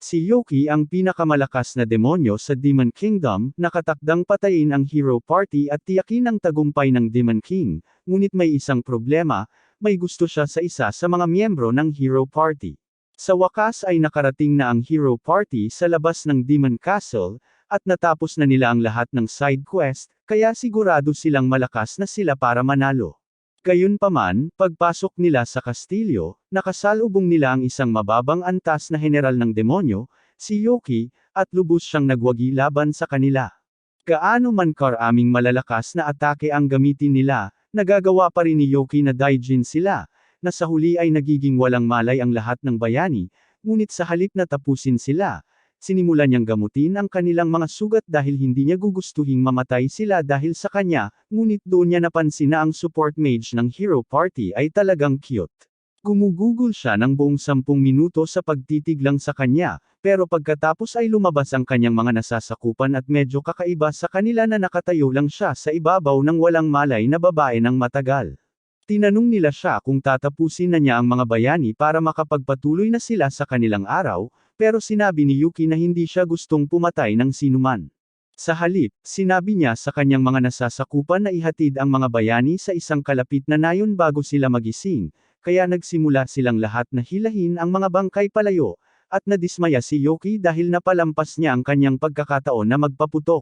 Si Yoki ang pinakamalakas na demonyo sa Demon Kingdom, nakatakdang patayin ang Hero Party at tiyakin ang tagumpay ng Demon King, ngunit may isang problema, may gusto siya sa isa sa mga miyembro ng Hero Party. Sa wakas ay nakarating na ang Hero Party sa labas ng Demon Castle, at natapos na nila ang lahat ng side quest, kaya sigurado silang malakas na sila para manalo. Gayunpaman, pagpasok nila sa kastilyo, nakasalubong nila ang isang mababang antas na general ng demonyo, si Yoki, at lubos siyang nagwagi laban sa kanila. Gaano man karaming malalakas na atake ang gamitin nila, nagagawa pa rin ni Yoki na daijin sila, na sa huli ay nagiging walang malay ang lahat ng bayani, ngunit sa halip na tapusin sila, sinimulan niyang gamutin ang kanilang mga sugat dahil hindi niya gugustuhing mamatay sila dahil sa kanya, ngunit doon niya napansin na ang support mage ng Hero Party ay talagang cute. Gumugugol siya ng buong 10 minuto sa pagtitig lang sa kanya, pero pagkatapos ay lumabas ang kanyang mga nasasakupan at medyo kakaiba sa kanila na nakatayo lang siya sa ibabaw ng walang malay na babae ng matagal. Tinanong nila siya kung tatapusin na niya ang mga bayani para makapagpatuloy na sila sa kanilang araw, pero sinabi ni Yuki na hindi siya gustong pumatay ng sinuman. Sa halip, sinabi niya sa kanyang mga nasasakupan na ihatid ang mga bayani sa isang kalapit na nayon bago sila magising, kaya nagsimula silang lahat na hilahin ang mga bangkay palayo, at nadismaya si Yuki dahil napalampas niya ang kanyang pagkakataon na magpaputok.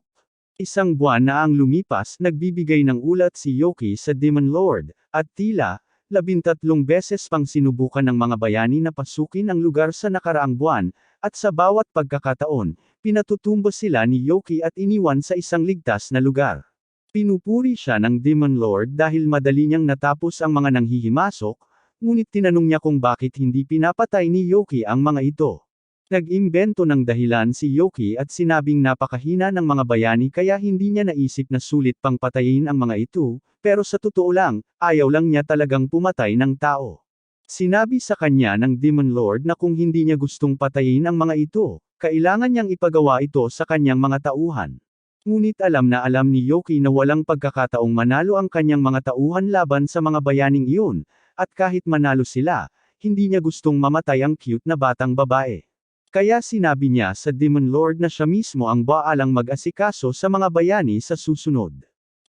Isang buwan na ang lumipas, nagbibigay ng ulat si Yoki sa Demon Lord, at tila, 13 beses pang sinubukan ng mga bayani na pasukin ang lugar sa nakaraang buwan, at sa bawat pagkakataon, pinatutumba sila ni Yoki at iniwan sa isang ligtas na lugar. Pinupuri siya ng Demon Lord dahil madali niyang natapos ang mga nanghihimasok, ngunit tinanong niya kung bakit hindi pinapatay ni Yoki ang mga ito. Nag-imbento ng dahilan si Yoki at sinabing napakahina ng mga bayani kaya hindi niya naisip na sulit pang patayin ang mga ito, pero sa totoo lang, ayaw lang niya talagang pumatay ng tao. Sinabi sa kanya ng Demon Lord na kung hindi niya gustong patayin ang mga ito, kailangan niyang ipagawa ito sa kanyang mga tauhan. Ngunit alam ni Yoki na walang pagkakataong manalo ang kanyang mga tauhan laban sa mga bayaning iyon, at kahit manalo sila, hindi niya gustong mamatay ang cute na batang babae. Kaya sinabi niya sa Demon Lord na siya mismo ang baalang mag-asikaso sa mga bayani sa susunod.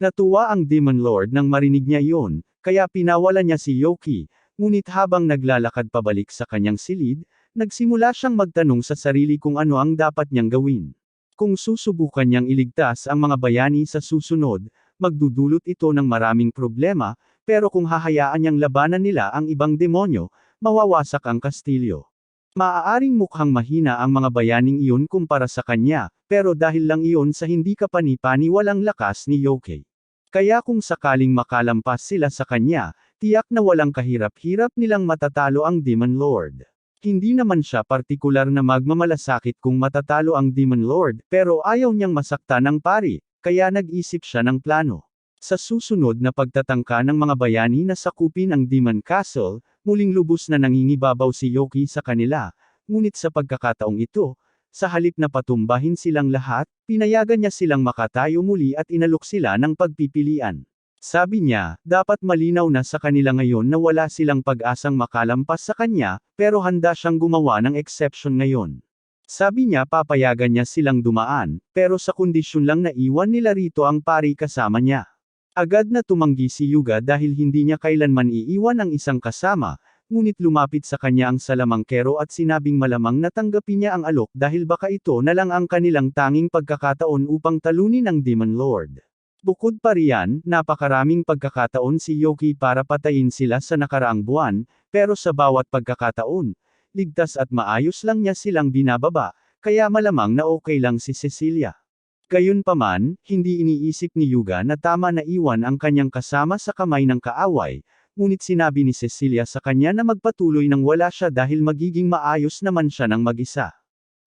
Natuwa ang Demon Lord nang marinig niya iyon, kaya pinawalan niya si Yoki, ngunit habang naglalakad pabalik sa kanyang silid, nagsimula siyang magtanong sa sarili kung ano ang dapat niyang gawin. Kung susubukan niyang iligtas ang mga bayani sa susunod, magdudulot ito ng maraming problema, pero kung hahayaan niyang labanan nila ang ibang demonyo, mawawasak ang kastilyo. Maaaring mukhang mahina ang mga bayaning iyon kumpara sa kanya, pero dahil lang iyon sa hindi kapani-pani walang lakas ni Yoki. Kaya kung sakaling makalampas sila sa kanya, tiyak na walang kahirap-hirap nilang matatalo ang Demon Lord. Hindi naman siya partikular na magmamalasakit kung matatalo ang Demon Lord, pero ayaw niyang masaktan ang pari, kaya nag-isip siya ng plano. Sa susunod na pagtatangka ng mga bayani na sakupin ang Demon Castle, muling lubos na nangingibabaw si Yoki sa kanila, ngunit sa pagkakataong ito, sa halip na patumbahin silang lahat, pinayagan niya silang makatayo muli at inalok sila ng pagpipilian. Sabi niya, dapat malinaw na sa kanila ngayon na wala silang pag-asang makalampas sa kanya, pero handa siyang gumawa ng exception ngayon. Sabi niya papayagan niya silang dumaan, pero sa kondisyon lang na iwan nila rito ang pari kasama niya. Agad na tumanggi si Yuga dahil hindi niya kailanman iiwan ang isang kasama, ngunit lumapit sa kanya ang salamangkero at sinabing malamang natanggapin niya ang alok dahil baka ito na lang ang kanilang tanging pagkakataon upang talunin ang Demon Lord. Bukod pa riyan, napakaraming pagkakataon si Yoki para patayin sila sa nakaraang buwan, pero sa bawat pagkakataon, ligtas at maayos lang niya silang binababa, kaya malamang na okay lang si Cecilia. Gayunpaman, hindi iniisip ni Yuga na tama na iwan ang kanyang kasama sa kamay ng kaaway, ngunit sinabi ni Cecilia sa kanya na magpatuloy nang wala siya dahil magiging maayos naman siya ng mag-isa.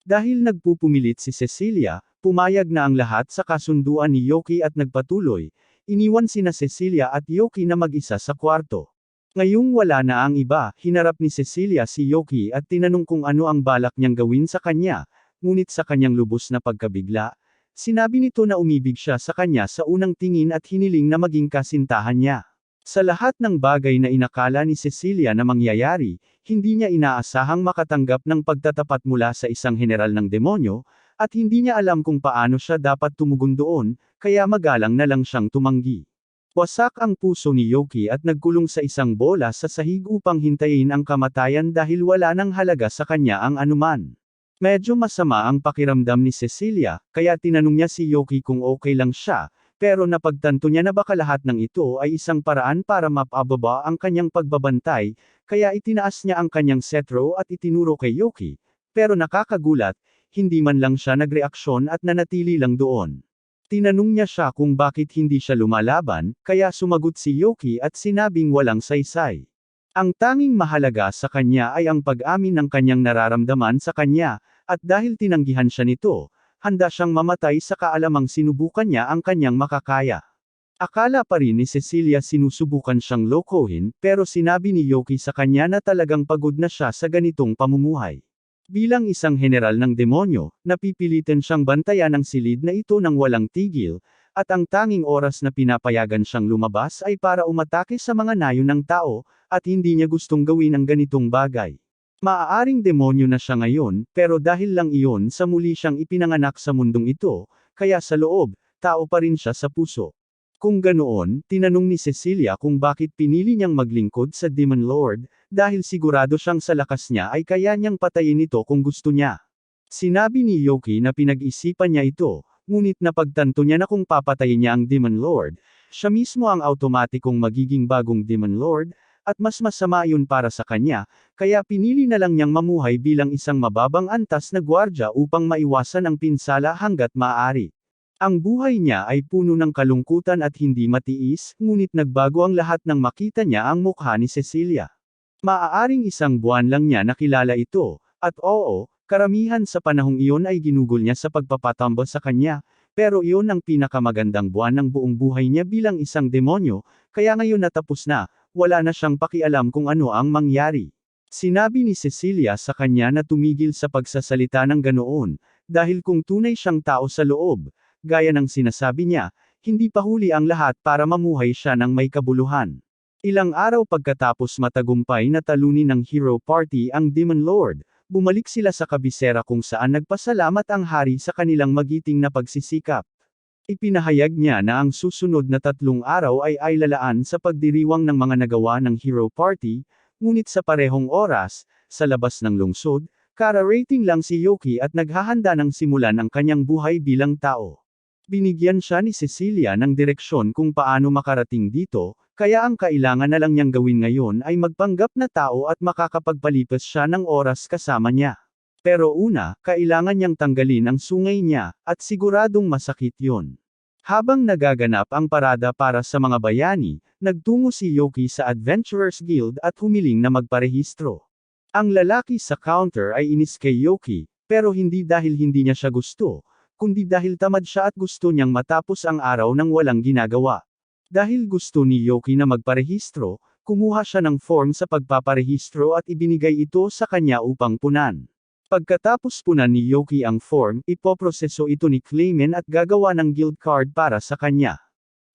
Dahil nagpupumilit si Cecilia, pumayag na ang lahat sa kasunduan ni Yoki at nagpatuloy, iniwan sina Cecilia at Yoki na mag-isa sa kwarto. Ngayong wala na ang iba, hinarap ni Cecilia si Yoki at tinanong kung ano ang balak niyang gawin sa kanya, ngunit sa kanyang lubos na pagkabigla, sinabi nito na umibig siya sa kanya sa unang tingin at hiniling na maging kasintahan niya. Sa lahat ng bagay na inakala ni Cecilia na mangyayari, hindi niya inaasahang makatanggap ng pagtatapat mula sa isang general ng demonyo, at hindi niya alam kung paano siya dapat tumugon doon, kaya magalang na lang siyang tumanggi. Wasak ang puso ni Yoki at nagkulong sa isang bola sa sahig upang hintayin ang kamatayan dahil wala nang halaga sa kanya ang anuman. Medyo masama ang pakiramdam ni Cecilia, kaya tinanong niya si Yoki kung okay lang siya, pero napagtanto niya na baka lahat ng ito ay isang paraan para mapababa ang kanyang pagbabantay, kaya itinaas niya ang kanyang cetro at itinuro kay Yoki, pero nakakagulat, hindi man lang siya nagreaksyon at nanatili lang doon. Tinanong niya siya kung bakit hindi siya lumalaban, kaya sumagot si Yoki at sinabing walang saysay. Ang tanging mahalaga sa kanya ay ang pag-amin ng kanyang nararamdaman sa kanya, at dahil tinanggihan siya nito, handa siyang mamatay sa kaalamang sinubukan niya ang kanyang makakaya. Akala pa rin ni Cecilia sinusubukan siyang lokohin, pero sinabi ni Yoki sa kanya na talagang pagod na siya sa ganitong pamumuhay. Bilang isang general ng demonyo, napipilitan siyang bantayan ang silid na ito ng walang tigil, at ang tanging oras na pinapayagan siyang lumabas ay para umatake sa mga nayon ng tao, at hindi niya gustong gawin ang ganitong bagay. Maaaring demonyo na siya ngayon, pero dahil lang iyon sa muli siyang ipinanganak sa mundong ito, kaya sa loob, tao pa rin siya sa puso. Kung ganoon, tinanong ni Cecilia kung bakit pinili niyang maglingkod sa Demon Lord, dahil sigurado siyang sa lakas niya ay kaya niyang patayin ito kung gusto niya. Sinabi ni Yoki na pinag-isipan niya ito, ngunit napagtanto niya na kung papatayin niya ang Demon Lord, siya mismo ang automatikong magiging bagong Demon Lord, at mas masama yun para sa kanya, kaya pinili na lang niyang mamuhay bilang isang mababang antas na gwardya upang maiwasan ang pinsala hanggat maaari. Ang buhay niya ay puno ng kalungkutan at hindi matiis, ngunit nagbago ang lahat nang makita niya ang mukha ni Cecilia. Maaaring isang buwan lang niya nakilala ito, at oo, karamihan sa panahong iyon ay ginugol niya sa pagpapatambal sa kanya, pero iyon ang pinakamagandang buwan ng buong buhay niya bilang isang demonyo, kaya ngayon natapos na, wala na siyang pakialam kung ano ang mangyari. Sinabi ni Cecilia sa kanya na tumigil sa pagsasalita ng ganoon, dahil kung tunay siyang tao sa loob, gaya ng sinasabi niya, hindi pa huli ang lahat para mamuhay siya ng may kabuluhan. Ilang araw pagkatapos matagumpay na talunin ng Hero Party ang Demon Lord, bumalik sila sa kabisera kung saan nagpasalamat ang hari sa kanilang magiting na pagsisikap. Ipinahayag niya na ang susunod na 3 araw ay lalaan sa pagdiriwang ng mga nagawa ng Hero Party, ngunit sa parehong oras, sa labas ng lungsod, kara-rating lang si Yoki at naghahanda ng simulan ang kanyang buhay bilang tao. Binigyan siya ni Cecilia ng direksyon kung paano makarating dito, kaya ang kailangan na lang niyang gawin ngayon ay magpanggap na tao at makakapagpalipas siya ng oras kasama niya. Pero una, kailangan niyang tanggalin ang sungay niya, at siguradong masakit yon. Habang nagaganap ang parada para sa mga bayani, nagtungo si Yoki sa Adventurers Guild at humiling na magparehistro. Ang lalaki sa counter ay inis kay Yoki, pero hindi dahil hindi niya siya gusto, kundi dahil tamad siya at gusto niyang matapos ang araw nang walang ginagawa. Dahil gusto ni Yoki na magparehistro, kumuha siya ng form sa pagpaparehistro at ibinigay ito sa kanya upang punan. Pagkatapos punan ni Yoki ang form, ipoproseso ito ni Clayman at gagawa ng guild card para sa kanya.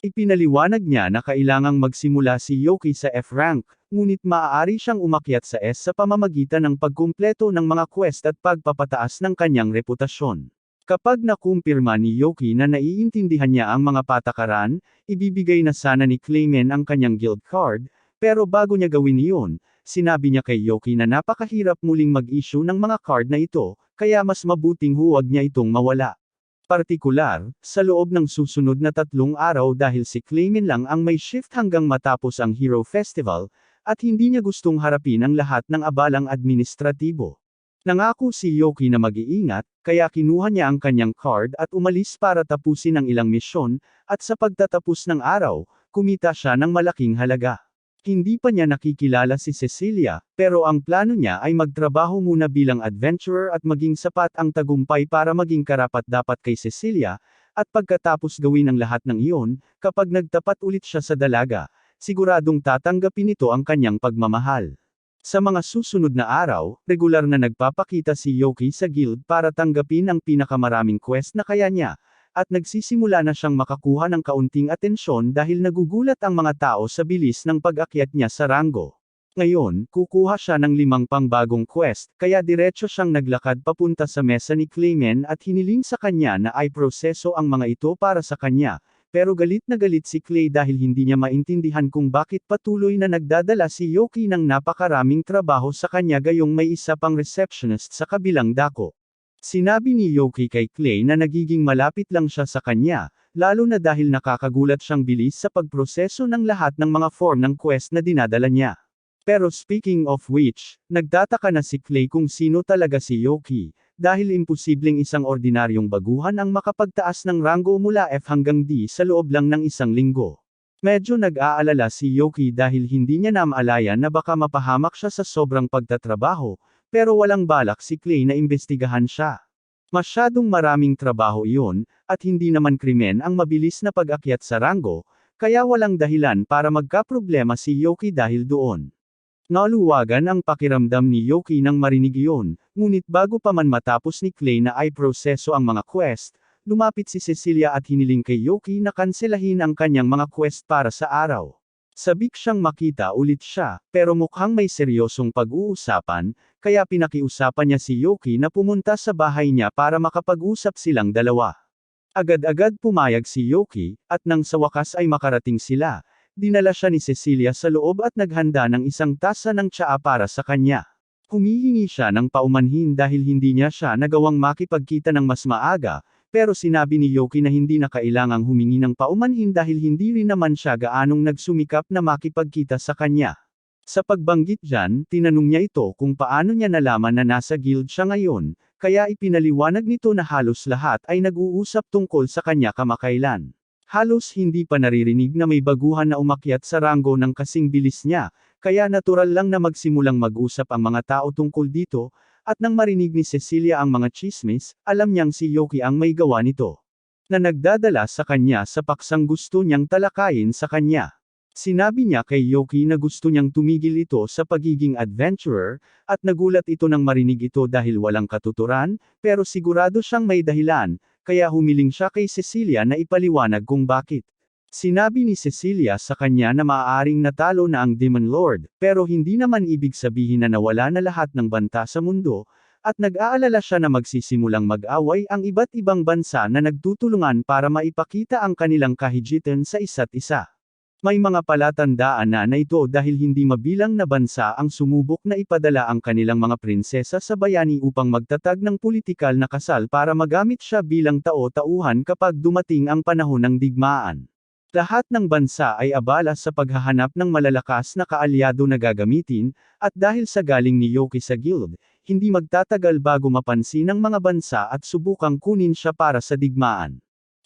Ipinaliwanag niya na kailangang magsimula si Yoki sa F rank, ngunit maaari siyang umakyat sa S sa pamamagitan ng pagkumpleto ng mga quest at pagpapataas ng kanyang reputasyon. Kapag nakumpirma ni Yoki na naiintindihan niya ang mga patakaran, ibibigay na sana ni Clayman ang kanyang guild card, pero bago niya gawin iyon, sinabi niya kay Yoki na napakahirap muling mag-issue ng mga card na ito, kaya mas mabuting huwag niya itong mawala. Partikular, sa loob ng susunod na 3 araw dahil si Clayman lang ang may shift hanggang matapos ang Hero Festival, at hindi niya gustong harapin ang lahat ng abalang administratibo. Nangako si Yoki na mag-iingat, kaya kinuha niya ang kanyang card at umalis para tapusin ang ilang misyon, at sa pagtatapos ng araw, kumita siya ng malaking halaga. Hindi pa niya nakikilala si Cecilia, pero ang plano niya ay magtrabaho muna bilang adventurer at maging sapat ang tagumpay para maging karapat-dapat kay Cecilia, at pagkatapos gawin ang lahat ng iyon, kapag nagtapat ulit siya sa dalaga, siguradong tatanggapin nito ang kanyang pagmamahal. Sa mga susunod na araw, regular na nagpapakita si Yoki sa guild para tanggapin ang pinakamaraming quest na kaya niya, at nagsisimula na siyang makakuha ng kaunting atensyon dahil nagugulat ang mga tao sa bilis ng pag-akyat niya sa ranggo. Ngayon, kukuha siya ng 5 pang bagong quest, kaya diretso siyang naglakad papunta sa mesa ni Clayman at hiniling sa kanya na ay proseso ang mga ito para sa kanya. Pero galit na galit si Clay dahil hindi niya maintindihan kung bakit patuloy na nagdadala si Yoki ng napakaraming trabaho sa kanya gayong may isa pang receptionist sa kabilang dako. Sinabi ni Yoki kay Clay na nagiging malapit lang siya sa kanya, lalo na dahil nakakagulat siyang bilis sa pagproseso ng lahat ng mga form ng quest na dinadala niya. Pero speaking of which, nagtataka na si Clay kung sino talaga si Yoki, dahil imposibleng isang ordinaryong baguhan ang makapagtaas ng ranggo mula F hanggang D sa loob lang ng isang linggo. Medyo nag-aalala si Yoki dahil hindi niya naamalayan na baka mapahamak siya sa sobrang pagtatrabaho, pero walang balak si Clay na imbestigahan siya. Masyadong maraming trabaho iyon, at hindi naman krimen ang mabilis na pag-akyat sa ranggo, kaya walang dahilan para magkaproblema si Yoki dahil doon. Naluwagan ang pakiramdam ni Yoki nang marinig iyon, ngunit bago pa man matapos ni Clay na ay proseso ang mga quest, lumapit si Cecilia at hiniling kay Yoki na kanselahin ang kanyang mga quest para sa araw. Sabik siyang makita ulit siya, pero mukhang may seryosong pag-uusapan, kaya pinakiusapan niya si Yoki na pumunta sa bahay niya para makapag-usap silang dalawa. Agad-agad pumayag si Yoki, at nang sa wakas ay makarating sila, dinala siya ni Cecilia sa loob at naghanda ng isang tasa ng tsaa para sa kanya. Humihingi siya ng paumanhin dahil hindi niya siya nagawang makipagkita ng mas maaga, pero sinabi ni Yoki na hindi na kailangang humingi ng paumanhin dahil hindi rin naman siya gaanong nagsumikap na makipagkita sa kanya. Sa pagbanggit dyan, tinanong niya ito kung paano niya nalaman na nasa guild siya ngayon, kaya ipinaliwanag nito na halos lahat ay nag-uusap tungkol sa kanya kamakailan. Halos hindi pa naririnig na may baguhan na umakyat sa ranggo ng kasing bilis niya, kaya natural lang na magsimulang mag-usap ang mga tao tungkol dito, at nang marinig ni Cecilia ang mga chismis, alam niyang si Yoki ang may gawa nito. Na nagdadala sa kanya sa paksang gusto niyang talakayin sa kanya. Sinabi niya kay Yoki na gusto niyang tumigil ito sa pagiging adventurer, at nagulat ito nang marinig ito dahil walang katuturan, pero sigurado siyang may dahilan, kaya humiling siya kay Cecilia na ipaliwanag kung bakit. Sinabi ni Cecilia sa kanya na maaaring natalo na ang Demon Lord, pero hindi naman ibig sabihin na nawala na lahat ng banta sa mundo, at nag-aalala siya na magsisimulang mag-away ang iba't ibang bansa na nagtutulungan para maipakita ang kanilang kahijitan sa isa't isa. May mga palatandaan na ito dahil hindi mabilang na bansa ang sumubok na ipadala ang kanilang mga prinsesa sa bayani upang magtatag ng politikal na kasal para magamit siya bilang tao-tauhan kapag dumating ang panahon ng digmaan. Lahat ng bansa ay abala sa paghahanap ng malalakas na kaalyado na gagamitin, at dahil sa galing ni Yoki sa guild, hindi magtatagal bago mapansin ng mga bansa at subukang kunin siya para sa digmaan.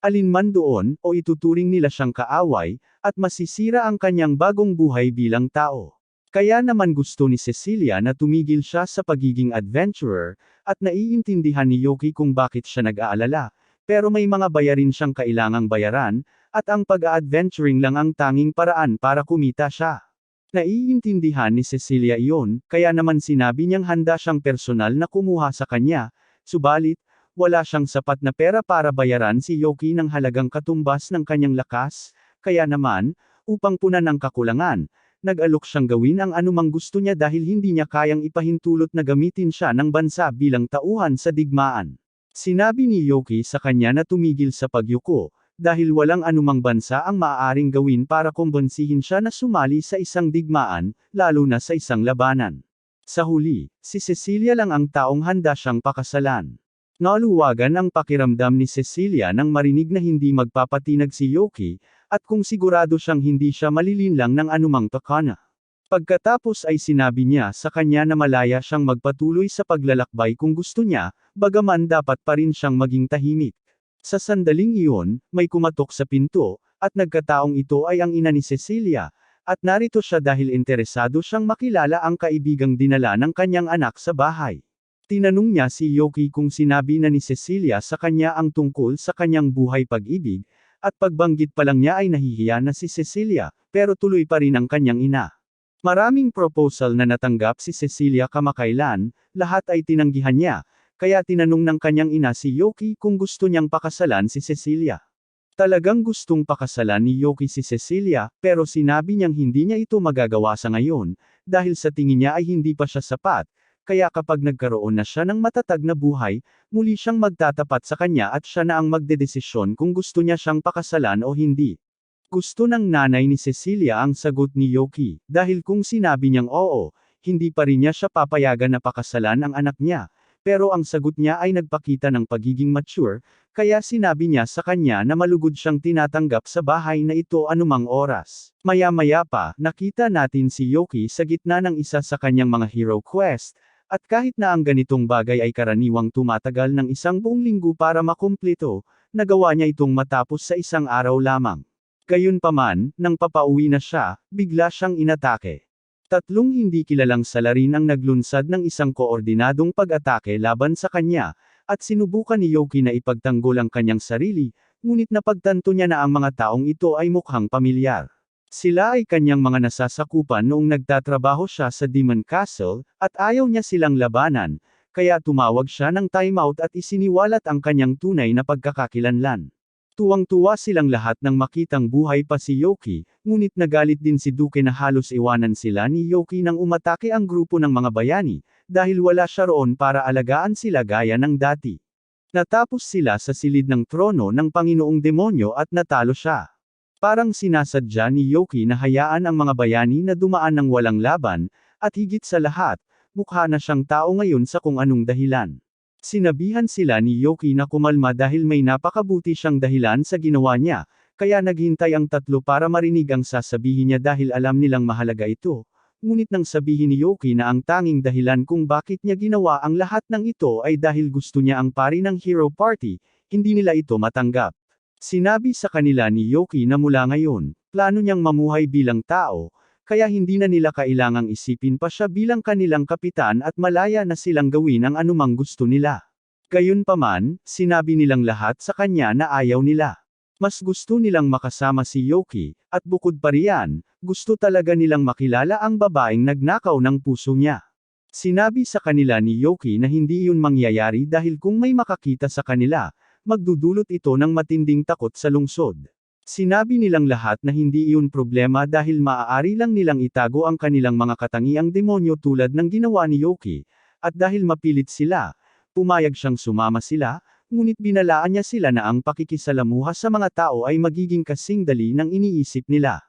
Alinman doon, o ituturing nila siyang kaaway, at masisira ang kanyang bagong buhay bilang tao. Kaya naman gusto ni Cecilia na tumigil siya sa pagiging adventurer, at naiintindihan ni Yoki kung bakit siya nag-aalala, pero may mga bayarin siyang kailangang bayaran, at ang pag-a-adventuring lang ang tanging paraan para kumita siya. Naiintindihan ni Cecilia iyon, kaya naman sinabi niyang handa siyang personal na kumuha sa kanya, subalit, wala siyang sapat na pera para bayaran si Yoki ng halagang katumbas ng kanyang lakas, kaya naman, upang punan ang kakulangan, nag-alok siyang gawin ang anumang gusto niya dahil hindi niya kayang ipahintulot na gamitin siya ng bansa bilang tauhan sa digmaan. Sinabi ni Yoki sa kanya na tumigil sa pagyuko, dahil walang anumang bansa ang maaaring gawin para kumbonsihin siya na sumali sa isang digmaan, lalo na sa isang labanan. Sa huli, si Cecilia lang ang taong handa siyang pakasalan. Naluwagan ang pakiramdam ni Cecilia nang marinig na hindi magpapatinag si Yoki, at kung sigurado siyang hindi siya malilinlang ng anumang pakana. Pagkatapos ay sinabi niya sa kanya na malaya siyang magpatuloy sa paglalakbay kung gusto niya, bagaman dapat pa rin siyang maging tahimik. Sa sandaling iyon, may kumatok sa pinto, at nagkataong ito ay ang ina ni Cecilia, at narito siya dahil interesado siyang makilala ang kaibigang dinala ng kanyang anak sa bahay. Tinanong niya si Yoki kung sinabi na ni Cecilia sa kanya ang tungkol sa kanyang buhay pag-ibig, at pagbanggit pa lang niya ay nahihiya na si Cecilia, pero tuloy pa rin ang kanyang ina. Maraming proposal na natanggap si Cecilia kamakailan, lahat ay tinanggihan niya, kaya tinanong ng kanyang ina si Yoki kung gusto niyang pakasalan si Cecilia. Talagang gustong pakasalan ni Yoki si Cecilia, pero sinabi niyang hindi niya ito magagawa sa ngayon, dahil sa tingin niya ay hindi pa siya sapat, kaya kapag nagkaroon na siya ng matatag na buhay, muli siyang magtatapat sa kanya at siya na ang magdedesisyon kung gusto niya siyang pakasalan o hindi. Gusto ng nanay ni Cecilia ang sagot ni Yoki, dahil kung sinabi niyang oo, hindi pa rin niya siya papayagan na pakasalan ang anak niya. Pero ang sagot niya ay nagpakita ng pagiging mature, kaya sinabi niya sa kanya na malugod siyang tinatanggap sa bahay na ito anumang oras. Maya-maya pa, nakita natin si Yoki sa gitna ng isa sa kanyang mga hero quest, at kahit na ang ganitong bagay ay karaniwang tumatagal ng isang buong linggo para makumpleto, nagawa niya itong matapos sa isang araw lamang. Gayunpaman, nang papauwi na siya, bigla siyang inatake. Tatlong hindi kilalang salarin ang naglunsad ng isang koordinadong pag-atake laban sa kanya, at sinubukan ni Yoki na ipagtanggol ang kanyang sarili, ngunit napagtanto niya na ang mga taong ito ay mukhang pamilyar. Sila ay kanyang mga nasasakupan noong nagtatrabaho siya sa Demon Castle, at ayaw niya silang labanan, kaya tumawag siya ng timeout at isiniwalat ang kanyang tunay na pagkakakilanlan. Tuwang-tuwa silang lahat nang makitang buhay pa si Yoki, ngunit nagalit din si Duke na halos iwanan sila ni Yoki nang umatake ang grupo ng mga bayani, dahil wala siya roon para alagaan sila gaya ng dati. Natapos sila sa silid ng trono ng Panginoong Demonyo at natalo siya. Parang sinasadya ni Yoki na hayaan ang mga bayani na dumaan ng walang laban, at higit sa lahat, mukha na siyang tao ngayon sa kung anong dahilan. Sinabihan sila ni Yoki na kumalma dahil may napakabuti siyang dahilan sa ginawa niya, kaya naghintay ang tatlo para marinig ang sasabihin niya dahil alam nilang mahalaga ito. Ngunit nang sabihin ni Yoki na ang tanging dahilan kung bakit niya ginawa ang lahat ng ito ay dahil gusto niya ang pari ng hero party, hindi nila ito matanggap. Sinabi sa kanila ni Yoki na mula ngayon, plano niyang mamuhay bilang tao, kaya hindi na nila kailangang isipin pa siya bilang kanilang kapitan at malaya na silang gawin ang anumang gusto nila. Gayunpaman, sinabi nilang lahat sa kanya na ayaw nila. Mas gusto nilang makasama si Yoki, at bukod pa riyan, gusto talaga nilang makilala ang babaeng nagnakaw ng puso niya. Sinabi sa kanila ni Yoki na hindi iyon mangyayari dahil kung may makakita sa kanila, magdudulot ito ng matinding takot sa lungsod. Sinabi nilang lahat na hindi iyon problema dahil maaari lang nilang itago ang kanilang mga katangiang demonyo tulad ng ginawa ni Yoki, at dahil mapilit sila, pumayag siyang sumama sila, ngunit binalaan niya sila na ang pakikisalamuha sa mga tao ay magiging kasing dali ng iniisip nila.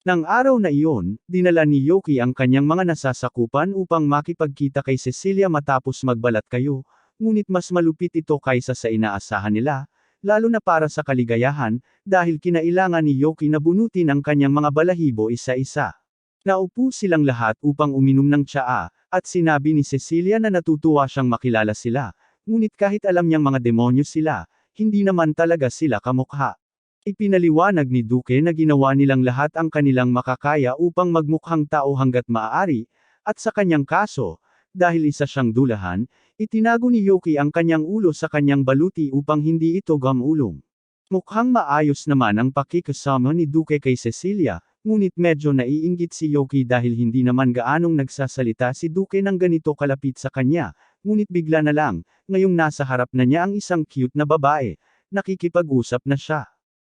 Nang araw na iyon, dinala ni Yoki ang kanyang mga nasasakupan upang makipagkita kay Cecilia matapos magbalat kayo, ngunit mas malupit ito kaysa sa inaasahan nila, lalo na para sa kaligayahan, dahil kinailangan ni Yoki na bunutin ang kanyang mga balahibo isa-isa. Naupo silang lahat upang uminom ng tsaa, at sinabi ni Cecilia na natutuwa siyang makilala sila, ngunit kahit alam niyang mga demonyo sila, hindi naman talaga sila kamukha. Ipinaliwanag ni Duke na ginawa nilang lahat ang kanilang makakaya upang magmukhang tao hanggat maaari, at sa kanyang kaso, dahil isa siyang dulahan, itinago ni Yoki ang kanyang ulo sa kanyang baluti upang hindi ito gamulong. Mukhang maayos naman ang pakikasama ni Duke kay Cecilia, ngunit medyo naiinggit si Yoki dahil hindi naman gaanong nagsasalita si Duke ng ganito kalapit sa kanya, ngunit bigla na lang, ngayong nasa harap na niya ang isang cute na babae, nakikipag-usap na siya.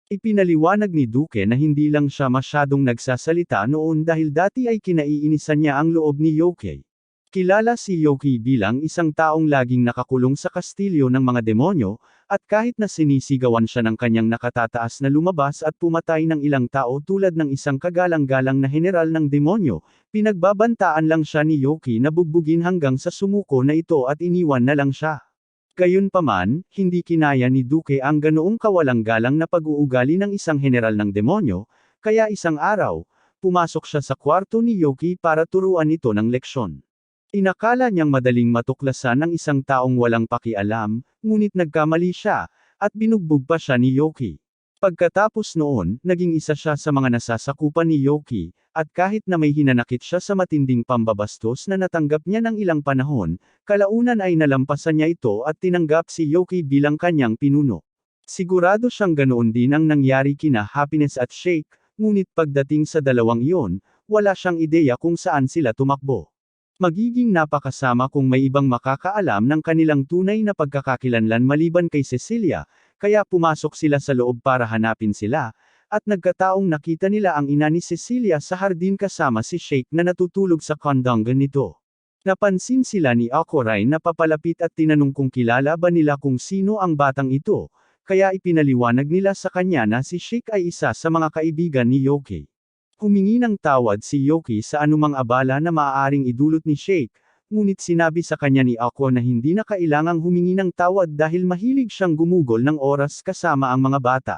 Ipinaliwanag ni Duke na hindi lang siya masyadong nagsasalita noon dahil dati ay kinaiinisan niya ang loob ni Yoki. Kilala si Yoki bilang isang taong laging nakakulong sa kastilyo ng mga demonyo, at kahit na sinisigawan siya ng kanyang nakatataas na lumabas at pumatay ng ilang tao tulad ng isang kagalang-galang na general ng demonyo, pinagbabantaan lang siya ni Yoki na bugbugin hanggang sa sumuko na ito at iniwan na lang siya. Gayunpaman, hindi kinaya ni Duke ang ganoong kawalang-galang na pag-uugali ng isang general ng demonyo, kaya isang araw, pumasok siya sa kwarto ni Yoki para turuan ito ng leksyon. Inakala niyang madaling matuklasan ng isang taong walang pakialam, ngunit nagkamali siya, at binugbog pa siya ni Yoki. Pagkatapos noon, naging isa siya sa mga nasasakupan ni Yoki, at kahit na may hinanakit siya sa matinding pambabastos na natanggap niya ng ilang panahon, kalaunan ay nalampasan niya ito at tinanggap si Yoki bilang kanyang pinuno. Sigurado siyang ganoon din ang nangyari kina Happiness at Shake, ngunit pagdating sa dalawang iyon, wala siyang ideya kung saan sila tumakbo. Magiging napakasama kung may ibang makakaalam ng kanilang tunay na pagkakakilanlan maliban kay Cecilia, kaya pumasok sila sa loob para hanapin sila, at nagkataong nakita nila ang ina ni Cecilia sa hardin kasama si Sheikh na natutulog sa kondongan nito. Napansin sila ni Aquaray na papalapit at tinanong kung kilala ba nila kung sino ang batang ito, kaya ipinaliwanag nila sa kanya na si Sheikh ay isa sa mga kaibigan ni Yoki. Humingi ng tawad si Yoki sa anumang abala na maaaring idulot ni Sheikh, ngunit sinabi sa kanya ni Aqua na hindi na kailangang humingi ng tawad dahil mahilig siyang gumugol ng oras kasama ang mga bata.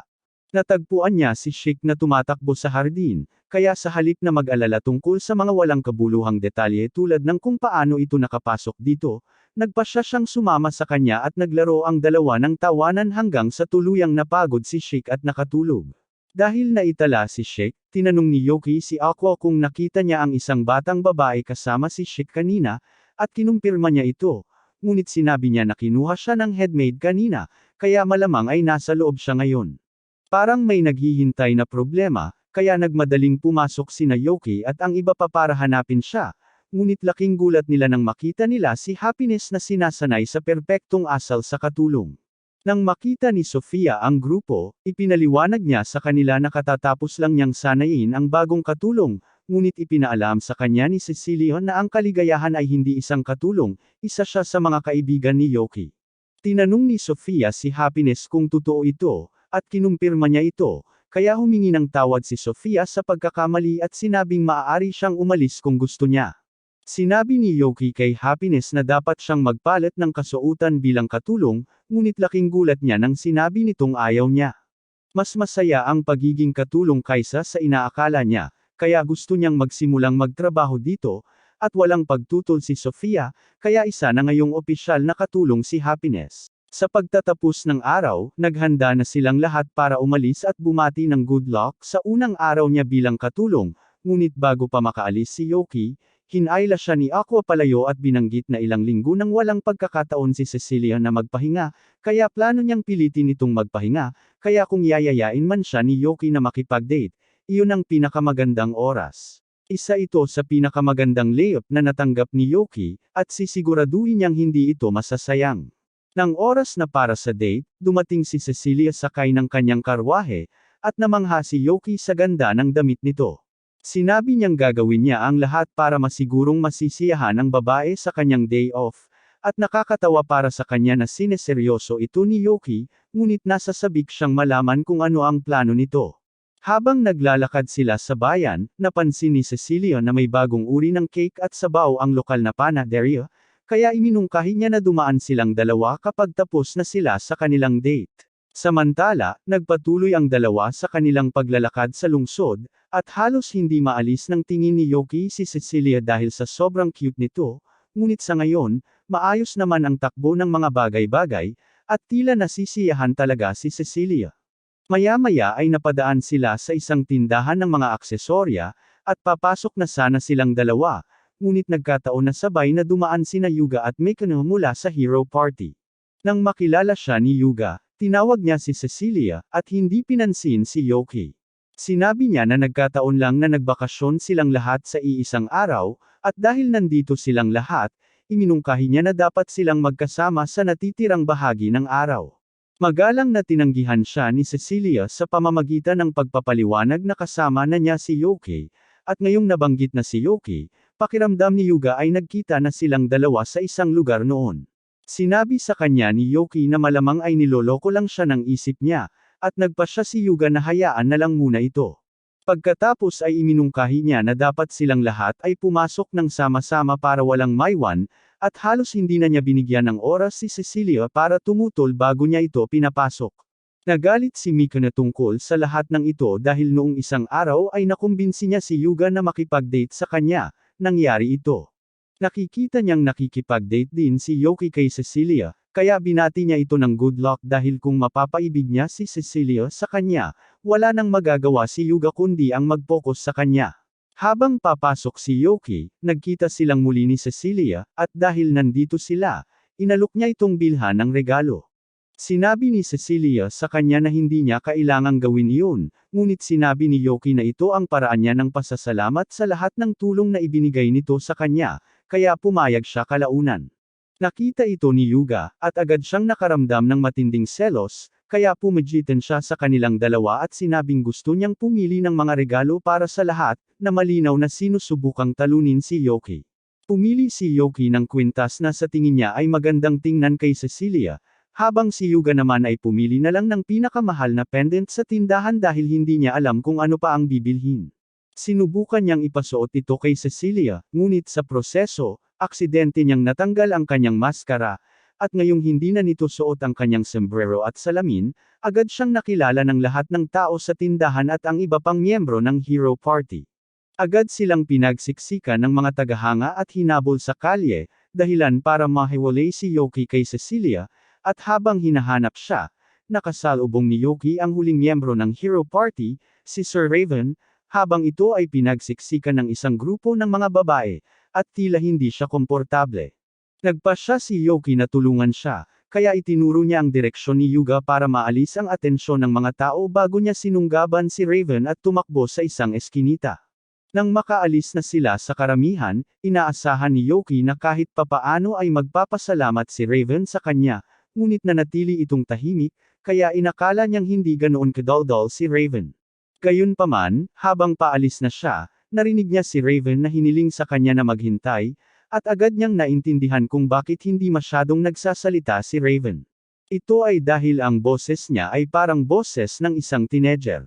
Natagpuan niya si Sheikh na tumatakbo sa hardin, kaya sa halip na mag-alala tungkol sa mga walang kabuluhang detalye tulad ng kung paano ito nakapasok dito, nagpasya siyang sumama sa kanya at naglaro ang dalawa ng tawanan hanggang sa tuluyang napagod si Sheikh at nakatulog. Dahil naitala si Sheikh, tinanong ni Yoki si Aqua kung nakita niya ang isang batang babae kasama si Sheikh kanina, at kinumpirma niya ito, ngunit sinabi niya na kinuha siya ng headmaid kanina, kaya malamang ay nasa loob siya ngayon. Parang may naghihintay na problema, kaya nagmadaling pumasok sina Yoki at ang iba pa para hanapin siya, ngunit laking gulat nila nang makita nila si Happiness na sinasanay sa perpektong asal sa katulong. Nang makita ni Sofia ang grupo, ipinaliwanag niya sa kanila na katatapos lang niyang sanayin ang bagong katulong, ngunit ipinaalam sa kanya ni Cecilia na ang kaligayahan ay hindi isang katulong, isa siya sa mga kaibigan ni Yoki. Tinanong ni Sofia si Happiness kung totoo ito, at kinumpirma niya ito, kaya humingi ng tawad si Sofia sa pagkakamali at sinabing maaari siyang umalis kung gusto niya. Sinabi ni Yoki kay Happiness na dapat siyang magpalit ng kasuotan bilang katulong, ngunit laking gulat niya nang sinabi nitong ayaw niya. Mas masaya ang pagiging katulong kaysa sa inaakala niya, kaya gusto niyang magsimulang magtrabaho dito, at walang pagtutol si Sofia, kaya isa na ngayong opisyal na katulong si Happiness. Sa pagtatapos ng araw, naghanda na silang lahat para umalis at bumati ng good luck sa unang araw niya bilang katulong, ngunit bago pa makaalis si Yoki, hinayla siya ni Aqua palayo at binanggit na ilang linggo nang walang pagkakataon si Cecilia na magpahinga, kaya plano niyang pilitin itong magpahinga, kaya kung yayayain man siya ni Yoki na makipag-date, iyon ang pinakamagandang oras. Isa ito sa pinakamagandang layup na natanggap ni Yoki, at sisiguraduhin niyang hindi ito masasayang. Nang oras na para sa date, dumating si Cecilia sakay ng kanyang karwahe, at namangha si Yoki sa ganda ng damit nito. Sinabi niyang gagawin niya ang lahat para masigurong masisiyahan ang babae sa kanyang day off, at nakakatawa para sa kanya na sineseryoso ito ni Yoki, ngunit nasasabik siyang malaman kung ano ang plano nito. Habang naglalakad sila sa bayan, napansin ni Cecilia na may bagong uri ng cake at sabaw ang lokal na panaderia, kaya iminungkahi niya na dumaan silang dalawa kapag tapos na sila sa kanilang date. Samantala, nagpatuloy ang dalawa sa kanilang paglalakad sa lungsod, at halos hindi maalis ng tingin ni Yoki si Cecilia dahil sa sobrang cute nito, ngunit sa ngayon, maayos naman ang takbo ng mga bagay-bagay, at tila nasisiyahan talaga si Cecilia. Maya-maya ay napadaan sila sa isang tindahan ng mga aksesorya, at papasok na sana silang dalawa, ngunit nagkataon na sabay na dumaan sina Yuga at Mikano mula sa Hero Party. Nang makilala siya ni Yuga, tinawag niya si Cecilia, at hindi pinansin si Yoki. Sinabi niya na nagkataon lang na nagbakasyon silang lahat sa iisang araw, at dahil nandito silang lahat, iminungkahi niya na dapat silang magkasama sa natitirang bahagi ng araw. Magalang na tinanggihan siya ni Cecilia sa pamamagitan ng pagpapaliwanag na kasama na niya si Yoki, at ngayong nabanggit na si Yoki, pakiramdam ni Yuga ay nagkita na silang dalawa sa isang lugar noon. Sinabi sa kanya ni Yoki na malamang ay niloloko lang siya ng isip niya, at nagpasya si Yuga na hayaan na lang muna ito. Pagkatapos ay iminungkahi niya na dapat silang lahat ay pumasok ng sama-sama para walang maiwan, at halos hindi na niya binigyan ng oras si Cecilia para tumutol bago niya ito pinapasok. Nagalit si Mikano tungkol sa lahat ng ito dahil noong isang araw ay nakumbinsi niya si Yuga na makipag-date sa kanya. Nangyari ito. Nakikita niyang nakikipag-date din si Yoki kay Cecilia, kaya binati niya ito ng good luck dahil kung mapapaibig niya si Cecilia sa kanya, wala nang magagawa si Yuga kundi ang mag-focus sa kanya. Habang papasok si Yoki, nagkita silang muli ni Cecilia, at dahil nandito sila, inalok niya itong bilhan ng regalo. Sinabi ni Cecilia sa kanya na hindi niya kailangang gawin iyon, ngunit sinabi ni Yoki na ito ang paraan niya ng pasasalamat sa lahat ng tulong na ibinigay nito sa kanya, kaya pumayag siya kalaunan. Nakita ito ni Yuga, at agad siyang nakaramdam ng matinding selos, kaya pumagitan siya sa kanilang dalawa at sinabing gusto niyang pumili ng mga regalo para sa lahat, na malinaw na sinusubukang talunin si Yoki. Pumili si Yoki ng kwintas na sa tingin niya ay magandang tingnan kay Cecilia, habang si Yuga naman ay pumili na lang ng pinakamahal na pendant sa tindahan dahil hindi niya alam kung ano pa ang bibilhin. Sinubukan niyang ipasuot ito kay Cecilia, ngunit sa proseso, aksidente niyang natanggal ang kanyang maskara, at ngayong hindi na nito suot ang kanyang sombrero at salamin, agad siyang nakilala ng lahat ng tao sa tindahan at ang iba pang miyembro ng Hero Party. Agad silang pinagsiksikan ng mga tagahanga at hinabol sa kalye, dahilan para mahiwalay si Yoki kay Cecilia, at habang hinahanap siya, nakasalubong ni Yoki ang huling miyembro ng Hero Party, si Sir Raven, habang ito ay pinagsiksikan ng isang grupo ng mga babae, at tila hindi siya komportable. Nagpasya si Yoki na tulungan siya, kaya itinuro niya ang direksyon ni Yuga para maalis ang atensyon ng mga tao bago niya sinunggaban si Raven at tumakbo sa isang eskinita. Nang makaalis na sila sa karamihan, inaasahan ni Yoki na kahit papaano ay magpapasalamat si Raven sa kanya, ngunit nanatili itong tahimik, kaya inakala niyang hindi ganoon kadaldal si Raven. Gayunpaman, habang paalis na siya, narinig niya si Raven na hiniling sa kanya na maghintay, at agad niyang naintindihan kung bakit hindi masyadong nagsasalita si Raven. Ito ay dahil ang boses niya ay parang boses ng isang teenager.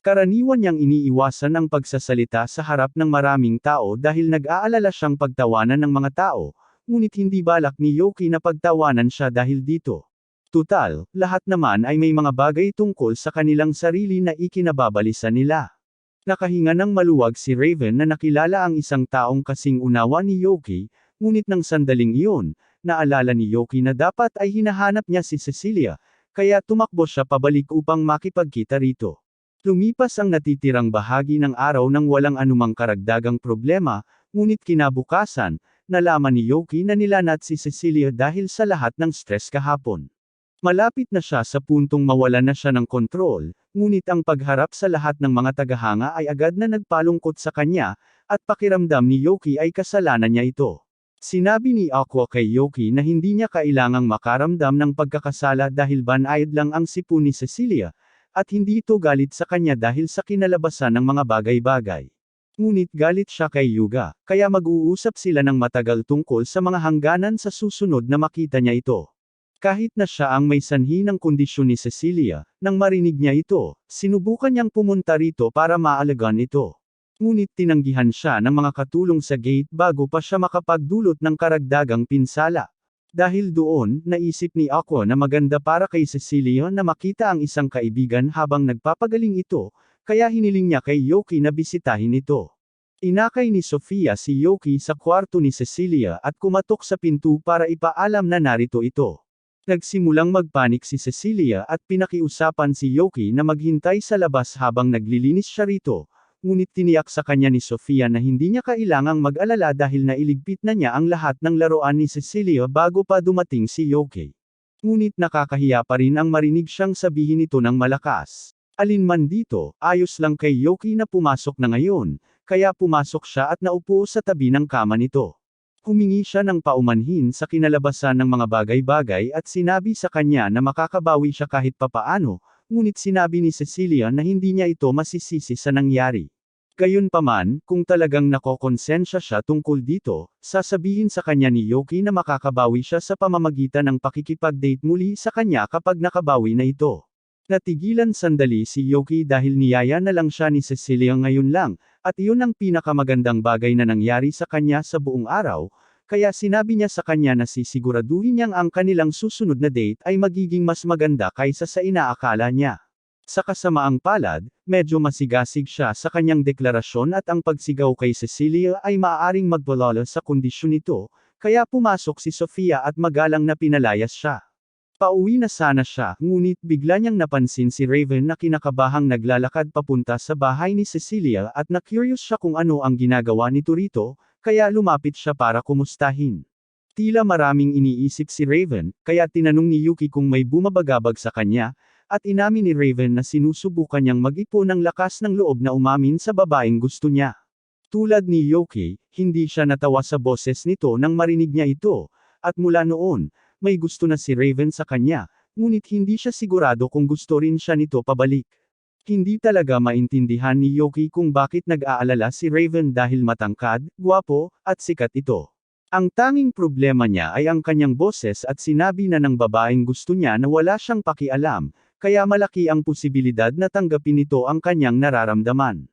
Karaniwan niyang iniiwasan ang pagsasalita sa harap ng maraming tao dahil nag-aalala siyang pagtawanan ng mga tao, ngunit hindi balak ni Yoki na pagtawanan siya dahil dito. Tutal, lahat naman ay may mga bagay tungkol sa kanilang sarili na ikinababalisa nila. Nakahinga ng maluwag si Raven na nakilala ang isang taong kasing unawa ni Yoki, ngunit nang sandaling iyon, naalala ni Yoki na dapat ay hinahanap niya si Cecilia, kaya tumakbo siya pabalik upang makipagkita rito. Lumipas ang natitirang bahagi ng araw nang walang anumang karagdagang problema, ngunit kinabukasan, nalaman ni Yoki na nilanat si Cecilia dahil sa lahat ng stress kahapon. Malapit na siya sa puntong mawalan na siya ng kontrol, ngunit ang pagharap sa lahat ng mga tagahanga ay agad na nagpalungkot sa kanya, at pakiramdam ni Yoki ay kasalanan niya ito. Sinabi ni Aqua kay Yoki na hindi niya kailangang makaramdam ng pagkakasala dahil banayad lang ang sipon ni Cecilia, at hindi ito galit sa kanya dahil sa kinalabasan ng mga bagay-bagay. Ngunit galit siya kay Yuga, kaya mag-uusap sila ng matagal tungkol sa mga hangganan sa susunod na makita niya ito. Kahit na siya ang may sanhi ng kondisyon ni Cecilia, nang marinig niya ito, sinubukan niyang pumunta rito para maalagaan ito. Ngunit tinanggihan siya ng mga katulong sa gate bago pa siya makapagdulot ng karagdagang pinsala. Dahil doon, naisip ni Aqua na maganda para kay Cecilia na makita ang isang kaibigan habang nagpapagaling ito, kaya hiniling niya kay Yoki na bisitahin ito. Inakay ni Sofia si Yoki sa kwarto ni Cecilia at kumatok sa pinto para ipaalam na narito ito. Nagsimulang magpanik si Cecilia at pinakiusapan si Yoki na maghintay sa labas habang naglilinis siya rito, ngunit tiniyak sa kanya ni Sofia na hindi niya kailangang mag-alala dahil nailigpit na niya ang lahat ng laruan ni Cecilia bago pa dumating si Yoki. Ngunit nakakahiya pa rin ang marinig siyang sabihin ito ng malakas. Alinman dito, ayos lang kay Yoki na pumasok na ngayon, kaya pumasok siya at naupo sa tabi ng kama nito. Humingi siya ng paumanhin sa kinalabasan ng mga bagay-bagay at sinabi sa kanya na makakabawi siya kahit papaano, ngunit sinabi ni Cecilia na hindi niya ito masisisi sa nangyari. Gayunpaman, kung talagang nakokonsensya siya tungkol dito, sasabihin sa kanya ni Yoki na makakabawi siya sa pamamagitan ng pakikipag-date muli sa kanya kapag nakabawi na ito. Natigilan sandali si Yoki dahil niyaya na lang siya ni Cecilia ngayon lang, at iyon ang pinakamagandang bagay na nangyari sa kanya sa buong araw, kaya sinabi niya sa kanya na sisiguraduhin niyang ang kanilang susunod na date ay magiging mas maganda kaysa sa inaakala niya. Sa kasamaang palad, medyo masigasig siya sa kanyang deklarasyon at ang pagsigaw kay Cecilia ay maaaring magpalala sa kondisyon nito, kaya pumasok si Sofia at magalang na pinalayas siya. Pauwi na sana siya, ngunit bigla niyang napansin si Raven na kinakabahang naglalakad papunta sa bahay ni Cecilia at na-curious siya kung ano ang ginagawa nito rito, kaya lumapit siya para kumustahin. Tila maraming iniisip si Raven, kaya tinanong ni Yuki kung may bumabagabag sa kanya, at inamin ni Raven na sinusubukan niyang mag-ipon ng lakas ng loob na umamin sa babaeng gusto niya. Tulad ni Yuki, hindi siya natawa sa boses nito nang marinig niya ito, at mula noon, may gusto na si Raven sa kanya, ngunit hindi siya sigurado kung gusto rin siya nito pabalik. Hindi talaga maintindihan ni Yoki kung bakit nag-aalala si Raven dahil matangkad, gwapo, at sikat ito. Ang tanging problema niya ay ang kanyang boses at sinabi na ng babaeng gusto niya na wala siyang pakialam, kaya malaki ang posibilidad na tanggapin nito ang kanyang nararamdaman.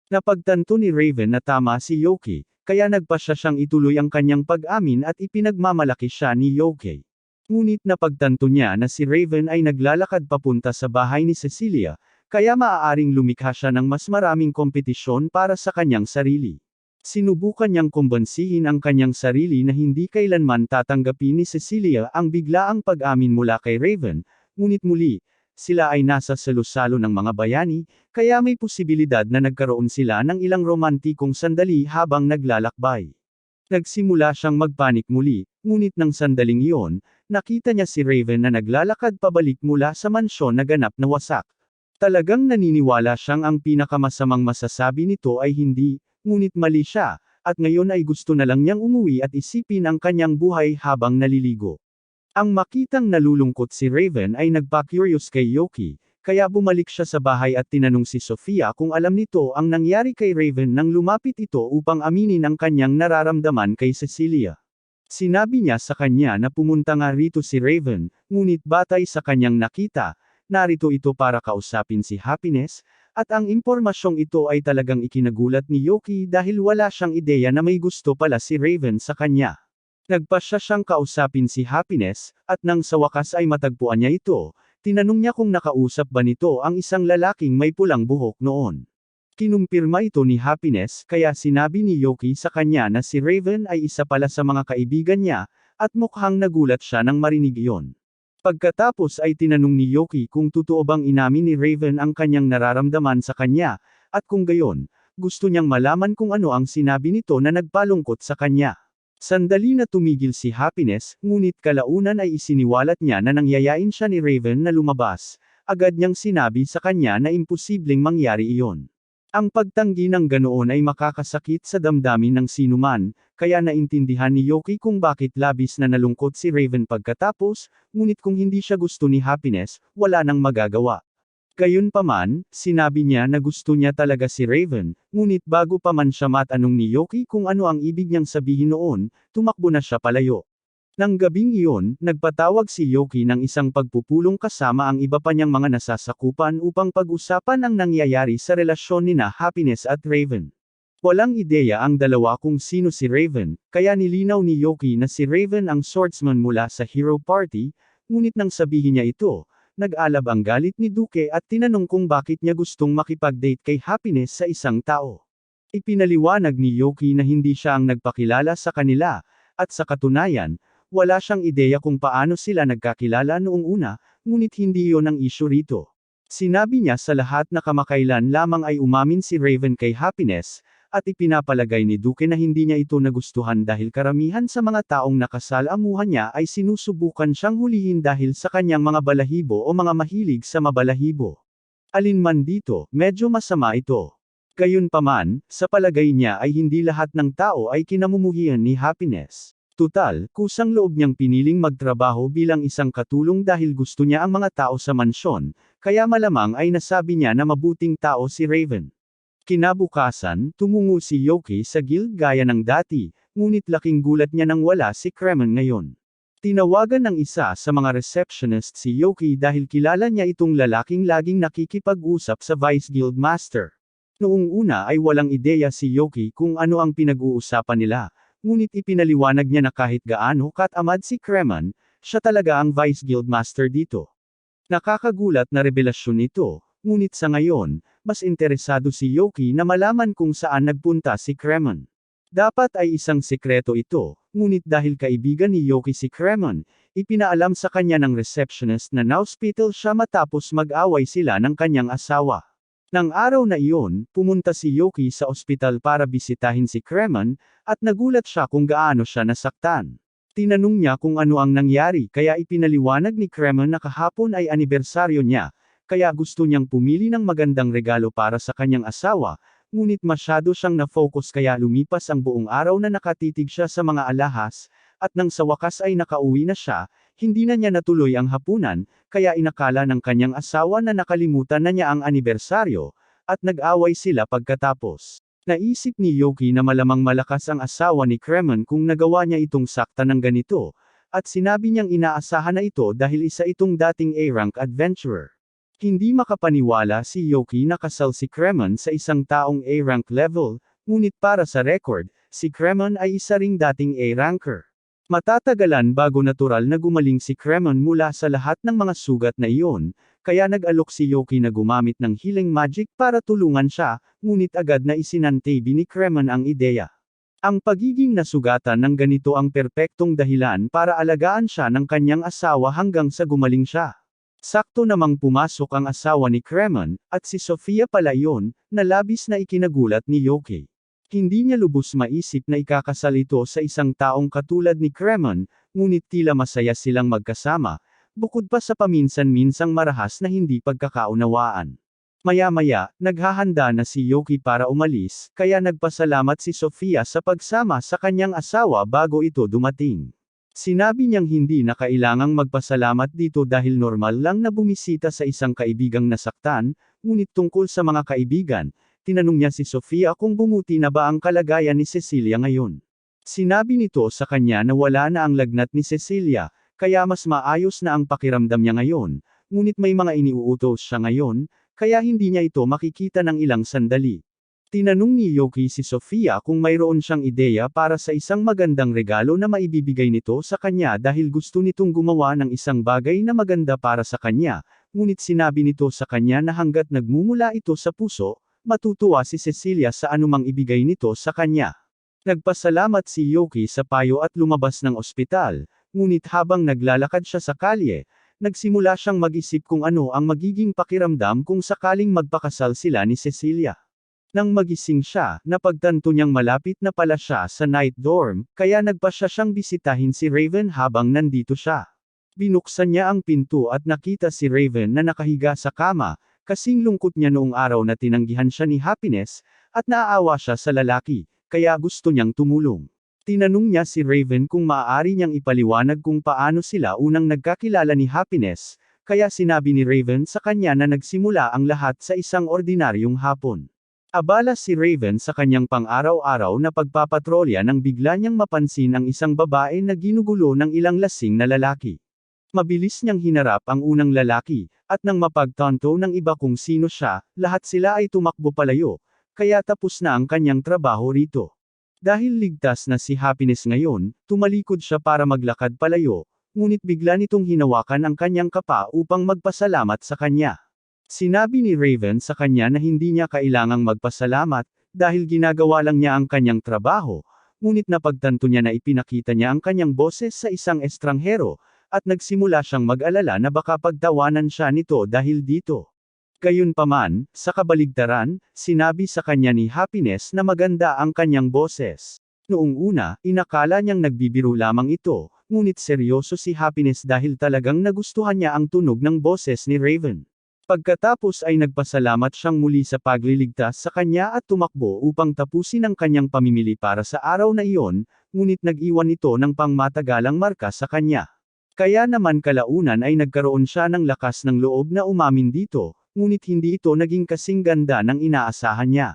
Napagtanto ni Raven na tama si Yoki, kaya nagpasya siyang ituloy ang kanyang pag-amin at ipinagmamalaki siya ni Yoki. Ngunit napagtanto niya na si Raven ay naglalakad papunta sa bahay ni Cecilia, kaya maaaring lumikha siya ng mas maraming kompetisyon para sa kanyang sarili. Sinubukan niyang kumbansihin ang kanyang sarili na hindi kailanman tatanggapin ni Cecilia ang biglaang pag-amin mula kay Raven, ngunit muli, sila ay nasa salusalo ng mga bayani, kaya may posibilidad na nagkaroon sila ng ilang romantikong sandali habang naglalakbay. Nagsimula siyang magpanik muli, ngunit ng sandaling iyon, nakita niya si Raven na naglalakad pabalik mula sa mansyon na ganap na wasak. Talagang naniniwala siyang ang pinakamasamang masasabi nito ay hindi, ngunit mali siya, at ngayon ay gusto na lang niyang umuwi at isipin ang kanyang buhay habang naliligo. Ang makitang nalulungkot si Raven ay nagpa-curious kay Yoki, kaya bumalik siya sa bahay at tinanong si Sofia kung alam nito ang nangyari kay Raven nang lumapit ito upang aminin ang kanyang nararamdaman kay Cecilia. Sinabi niya sa kanya na pumunta nga rito si Raven, ngunit batay sa kanyang nakita, narito ito para kausapin si Happiness, at ang impormasyong ito ay talagang ikinagulat ni Yoki dahil wala siyang ideya na may gusto pala si Raven sa kanya. Nagpasya siyang kausapin si Happiness, at nang sa wakas ay matagpuan niya ito, tinanong niya kung nakausap ba nito ang isang lalaking may pulang buhok noon. Kinumpirma ito ni Happiness kaya sinabi ni Yoki sa kanya na si Raven ay isa pala sa mga kaibigan niya, at mukhang nagulat siya nang marinig iyon. Pagkatapos ay tinanong ni Yoki kung totoo bang inamin ni Raven ang kanyang nararamdaman sa kanya, at kung gayon, gusto niyang malaman kung ano ang sinabi nito na nagpalungkot sa kanya. Sandali na tumigil si Happiness, ngunit kalaunan ay isiniwalat niya na nangyayain siya ni Raven na lumabas, agad niyang sinabi sa kanya na imposibleng mangyari iyon. Ang pagtanggi ng ganoon ay makakasakit sa damdamin ng sinuman, kaya naintindihan ni Yoki kung bakit labis na nalungkot si Raven pagkatapos, ngunit kung hindi siya gusto ni Happiness, wala nang magagawa. Gayunpaman, sinabi niya na gusto niya talaga si Raven, ngunit bago pa man siya matanong ni Yoki kung ano ang ibig niyang sabihin noon, tumakbo na siya palayo. Nang gabing iyon, nagpatawag si Yoki ng isang pagpupulong kasama ang iba pa niyang mga nasasakupan upang pag-usapan ang nangyayari sa relasyon nina Happiness at Raven. Walang ideya ang dalawa kung sino si Raven, kaya nilinaw ni Yoki na si Raven ang swordsman mula sa Hero Party, ngunit nang sabihin niya ito, nag-alab ang galit ni Duke at tinanong kung bakit niya gustong makipag-date kay Happiness sa isang tao. Ipinaliwanag ni Yoki na hindi siya ang nagpakilala sa kanila, at sa katunayan, wala siyang ideya kung paano sila nagkakilala noong una, ngunit hindi iyon ang issue rito. Sinabi niya sa lahat na kamakailan lamang ay umamin si Raven kay Happiness, at ipinapalagay ni Duke na hindi niya ito nagustuhan dahil karamihan sa mga taong nakasalamuhan niya ay sinusubukan siyang hulihin dahil sa kanyang mga balahibo o mga mahilig sa mabalahibo. Alinman dito, medyo masama ito. Gayunpaman, sa palagay niya ay hindi lahat ng tao ay kinamumuhian ni Happiness. Tutal, kusang loob niyang piniling magtrabaho bilang isang katulong dahil gusto niya ang mga tao sa mansyon, kaya malamang ay nasabi niya na mabuting tao si Raven. Kinabukasan, tumungo si Yoki sa guild gaya ng dati, ngunit laking gulat niya nang wala si Kremen ngayon. Tinawagan ng isa sa mga receptionist si Yoki dahil kilala niya itong lalaking laging nakikipag-usap sa Vice Guild Master. Noong una ay walang ideya si Yoki kung ano ang pinag-uusapan nila, ngunit ipinaliwanag niya na kahit gaano katamad si Kremen, siya talaga ang Vice Guild Master dito. Nakakagulat na revelasyon ito, ngunit sa ngayon, mas interesado si Yoki na malaman kung saan nagpunta si Kremen. Dapat ay isang sekreto ito, ngunit dahil kaibigan ni Yoki si Kremen, ipinaalam sa kanya ng receptionist na na-hospital siya matapos mag-away sila ng kanyang asawa. Nang araw na iyon, pumunta si Yoki sa ospital para bisitahin si Kremen, at nagulat siya kung gaano siya nasaktan. Tinanong niya kung ano ang nangyari kaya ipinaliwanag ni Kremen na kahapon ay anibersaryo niya, kaya gusto niyang pumili ng magandang regalo para sa kanyang asawa, ngunit masyado siyang na-focus kaya lumipas ang buong araw na nakatitig siya sa mga alahas, at nang sa wakas ay nakauwi na siya, hindi na niya natuloy ang hapunan, kaya inakala ng kanyang asawa na nakalimutan na niya ang anibersaryo, at nag-away sila pagkatapos. Naisip ni Yoki na malamang malakas ang asawa ni Kremen kung nagawa niya itong sakta ng ganito, at sinabi niyang inaasahan na ito dahil isa itong dating A-rank adventurer. Hindi makapaniwala si Yoki na kasal si Kremen sa isang taong A-rank level, ngunit para sa record, si Kremen ay isa ring dating A-ranker. Matatagalan bago natural na gumaling si Kremen mula sa lahat ng mga sugat na iyon, kaya nag-alok si Yoki na gumamit ng healing magic para tulungan siya, ngunit agad na isinantabi ni Kremen ang ideya. Ang pagiging nasugatan ng ganito ang perpektong dahilan para alagaan siya ng kanyang asawa hanggang sa gumaling siya. Sakto namang pumasok ang asawa ni Kremen, at si Sofia pala iyon, na labis na ikinagulat ni Yoki. Hindi niya lubos maisip na ikakasal ito sa isang taong katulad ni Kremen, ngunit tila masaya silang magkasama, bukod pa sa paminsan-minsang marahas na hindi pagkakaunawaan. Maya-maya, naghahanda na si Yoki para umalis, kaya nagpasalamat si Sofia sa pagsama sa kanyang asawa bago ito dumating. Sinabi niyang hindi na kailangang magpasalamat dito dahil normal lang na bumisita sa isang kaibigang nasaktan, ngunit tungkol sa mga kaibigan, tinanong niya si Sofia kung bumuti na ba ang kalagayan ni Cecilia ngayon. Sinabi nito sa kanya na wala na ang lagnat ni Cecilia, kaya mas maayos na ang pakiramdam niya ngayon, ngunit may mga iniuutos siya ngayon, kaya hindi niya ito makikita ng ilang sandali. Tinanong ni Yoki si Sofia kung mayroon siyang ideya para sa isang magandang regalo na maibibigay nito sa kanya dahil gusto nitong gumawa ng isang bagay na maganda para sa kanya, ngunit sinabi nito sa kanya na hanggat nagmumula ito sa puso, matutuwa si Cecilia sa anumang ibigay nito sa kanya. Nagpasalamat si Yoki sa payo at lumabas ng ospital, ngunit habang naglalakad siya sa kalye, nagsimula siyang mag-isip kung ano ang magiging pakiramdam kung sakaling magpakasal sila ni Cecilia. Nang magising siya, napagtanto niyang malapit na pala siya sa night dorm, kaya nagpasya siyang bisitahin si Raven habang nandito siya. Binuksan niya ang pinto at nakita si Raven na nakahiga sa kama, kasing lungkot niya noong araw na tinanggihan siya ni Happiness, at naaawa siya sa lalaki, kaya gusto niyang tumulong. Tinanong niya si Raven kung maaari niyang ipaliwanag kung paano sila unang nagkakilala ni Happiness, kaya sinabi ni Raven sa kanya na nagsimula ang lahat sa isang ordinaryong hapon. Abala si Raven sa kanyang pang-araw-araw na pagpapatrolya nang bigla niyang mapansin ang isang babae na ginugulo ng ilang lasing na lalaki. Mabilis niyang hinarap ang unang lalaki, at nang mapagtanto ng iba kung sino siya, lahat sila ay tumakbo palayo, kaya tapos na ang kanyang trabaho rito. Dahil ligtas na si Happiness ngayon, tumalikod siya para maglakad palayo, ngunit bigla nitong hinawakan ang kanyang kapa upang magpasalamat sa kanya. Sinabi ni Raven sa kanya na hindi niya kailangang magpasalamat, dahil ginagawa lang niya ang kanyang trabaho, ngunit napagtanto niya na ipinakita niya ang kanyang boses sa isang estranghero, at nagsimula siyang mag-alala na baka pagtawanan siya nito dahil dito. Gayunpaman, sa kabaligtaran, sinabi sa kanya ni Happiness na maganda ang kanyang boses. Noong una, inakala niyang nagbibiro lamang ito, ngunit seryoso si Happiness dahil talagang nagustuhan niya ang tunog ng boses ni Raven. Pagkatapos ay nagpasalamat siyang muli sa pagliligtas sa kanya at tumakbo upang tapusin ang kanyang pamimili para sa araw na iyon, ngunit nag-iwan ito ng pangmatagalang marka sa kanya. Kaya naman kalaunan ay nagkaroon siya ng lakas ng loob na umamin dito, ngunit hindi ito naging kasing ganda ng inaasahan niya.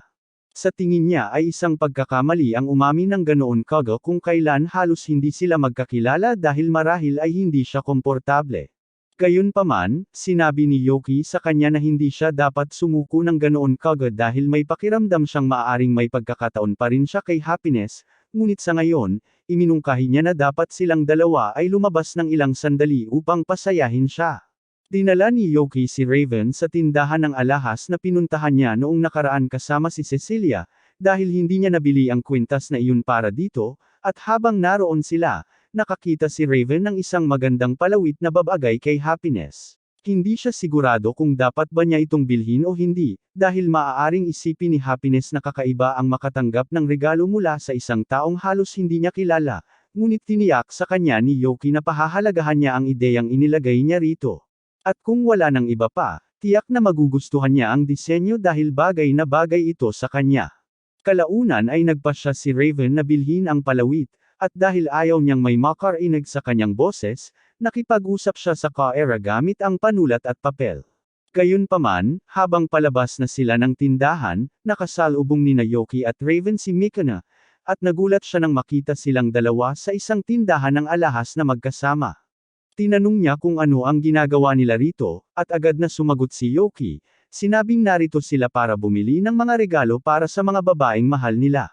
Sa tingin niya ay isang pagkakamali ang umamin ng ganoon kaga kung kailan halos hindi sila magkakilala dahil marahil ay hindi siya komportable. Gayunpaman, sinabi ni Yoki sa kanya na hindi siya dapat sumuko ng ganoon kagad dahil may pakiramdam siyang maaaring may pagkakataon pa rin siya kay Happiness, ngunit sa ngayon, iminungkahi niya na dapat silang dalawa ay lumabas ng ilang sandali upang pasayahin siya. Dinala ni Yoki si Raven sa tindahan ng alahas na pinuntahan niya noong nakaraan kasama si Cecilia, dahil hindi niya nabili ang kwintas na iyon para dito, at habang naroon sila, nakakita si Raven ng isang magandang palawit na babagay kay Happiness. Hindi siya sigurado kung dapat ba niya itong bilhin o hindi, dahil maaaring isipin ni Happiness na kakaiba ang makatanggap ng regalo mula sa isang taong halos hindi niya kilala, ngunit tiniyak sa kanya ni Yoki na pahahalagahan niya ang ideyang inilagay niya rito. At kung wala ng iba pa, tiyak na magugustuhan niya ang disenyo dahil bagay na bagay ito sa kanya. Kalaunan ay nagpasya si Raven na bilhin ang palawit, at dahil ayaw niyang may makarinig sa kanyang boses, nakipag-usap siya sa Kaera gamit ang panulat at papel. Gayunpaman, habang palabas na sila ng tindahan, nakasalubong ni Yuki at Raven si Mikuna, at nagulat siya nang makita silang dalawa sa isang tindahan ng alahas na magkasama. Tinanong niya kung ano ang ginagawa nila rito, at agad na sumagot si Yuki, sinabing narito sila para bumili ng mga regalo para sa mga babaeng mahal nila.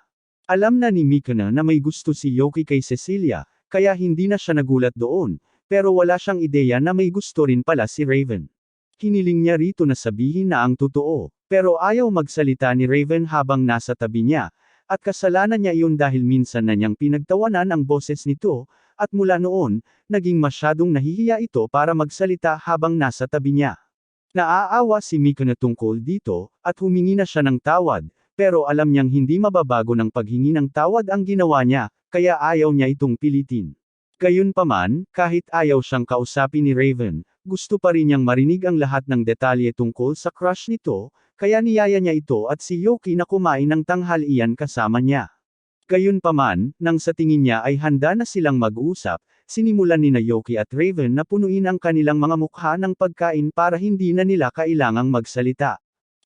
Alam na ni Mikuna na may gusto si Yuki kay Cecilia, kaya hindi na siya nagulat doon, pero wala siyang ideya na may gusto rin pala si Raven. Hiniling niya rito na sabihin na ang totoo, pero ayaw magsalita ni Raven habang nasa tabi niya, at kasalanan niya iyon dahil minsan na niyang pinagtawanan ang boses nito, at mula noon, naging masyadong nahihiya ito para magsalita habang nasa tabi niya. Naaawa si Mikuna tungkol dito, at humingi na siya ng tawad, pero alam niyang hindi mababago ng paghingi ng tawad ang ginawa niya, kaya ayaw niya itong pilitin. Gayunpaman, kahit ayaw siyang kausapin ni Raven, gusto pa rin niyang marinig ang lahat ng detalye tungkol sa crush nito, kaya niyaya niya ito at si Yuki na kumain ng tanghalian kasama niya. Gayunpaman, nang sa tingin niya ay handa na silang mag-usap, sinimulan ni Yuki at Raven na punuin ang kanilang mga mukha ng pagkain para hindi na nila kailangang magsalita.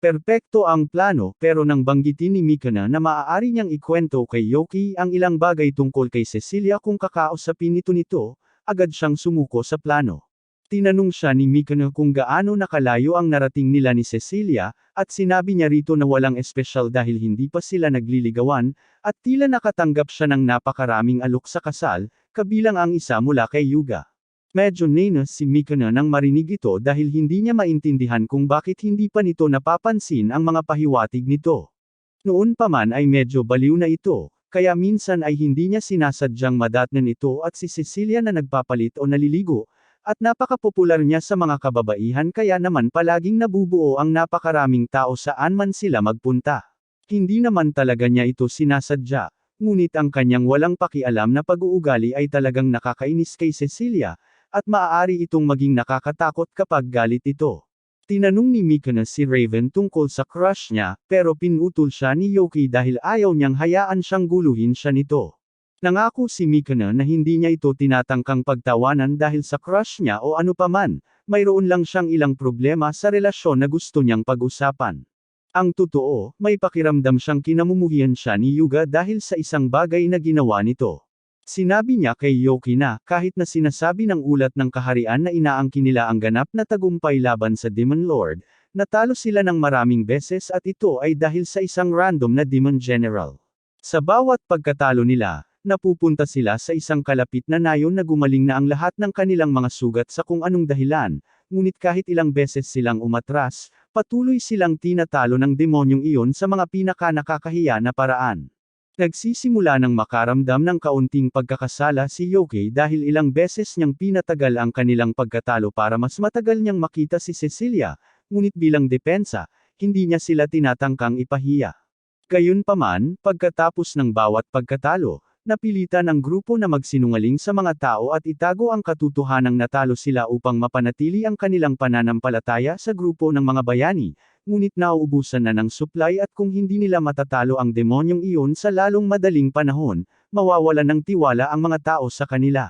Perpekto ang plano, pero nang banggitin ni Mikuna na maaari niyang ikwento kay Yuki ang ilang bagay tungkol kay Cecilia kung kakausapin nito, agad siyang sumuko sa plano. Tinanong siya ni Mikuna kung gaano nakalayo ang narating nila ni Cecilia, at sinabi niya rito na walang espesyal dahil hindi pa sila nagliligawan, at tila nakatanggap siya ng napakaraming alok sa kasal, kabilang ang isa mula kay Yuga. Medyo nenas si Mikuna nang marinig ito dahil hindi niya maintindihan kung bakit hindi pa nito napapansin ang mga pahiwatig nito. Noon pa man ay medyo baliw na ito, kaya minsan ay hindi niya sinasadyang madatnan ito at si Cecilia na nagpapalit o naliligo, at napakapopular niya sa mga kababaihan kaya naman palaging nabubuo ang napakaraming tao saan man sila magpunta. Hindi naman talaga niya ito sinasadya, ngunit ang kanyang walang pakialam na pag-uugali ay talagang nakakainis kay Cecilia, at maaari itong maging nakakatakot kapag galit ito. Tinanong ni Mikuna si Raven tungkol sa crush niya, pero pinutol siya ni Yuki dahil ayaw niyang hayaan siyang guluhin siya nito. Nangako si Mikuna na hindi niya ito tinatangkang pagtawanan dahil sa crush niya o ano paman, mayroon lang siyang ilang problema sa relasyon na gusto niyang pag-usapan. Ang totoo, may pakiramdam siyang kinamumuhian siya ni Yuga dahil sa isang bagay na ginawa nito. Sinabi niya kay Yuki na, kahit na sinasabi ng ulat ng kaharian na inaangkin nila ang ganap na tagumpay laban sa Demon Lord, natalo sila ng maraming beses at ito ay dahil sa isang random na Demon General. Sa bawat pagkatalo nila, napupunta sila sa isang kalapit na nayon na gumaling na ang lahat ng kanilang mga sugat sa kung anong dahilan, ngunit kahit ilang beses silang umatras, patuloy silang tinatalo ng demonyong iyon sa mga pinaka-nakakahiya na paraan. Nagsisimula ng makaramdam ng kaunting pagkakasala si Yuki dahil ilang beses niyang pinatagal ang kanilang pagkatalo para mas matagal niyang makita si Cecilia, ngunit bilang depensa, hindi niya sila tinatangkang ipahiya. Gayunpaman, pagkatapos ng bawat pagkatalo, napilitan ang grupo na magsinungaling sa mga tao at itago ang katotohanang natalo sila upang mapanatili ang kanilang pananampalataya sa grupo ng mga bayani, ngunit nauubusan na ng supply at kung hindi nila matatalo ang demonyong iyon sa lalong madaling panahon, mawawalan ng tiwala ang mga tao sa kanila.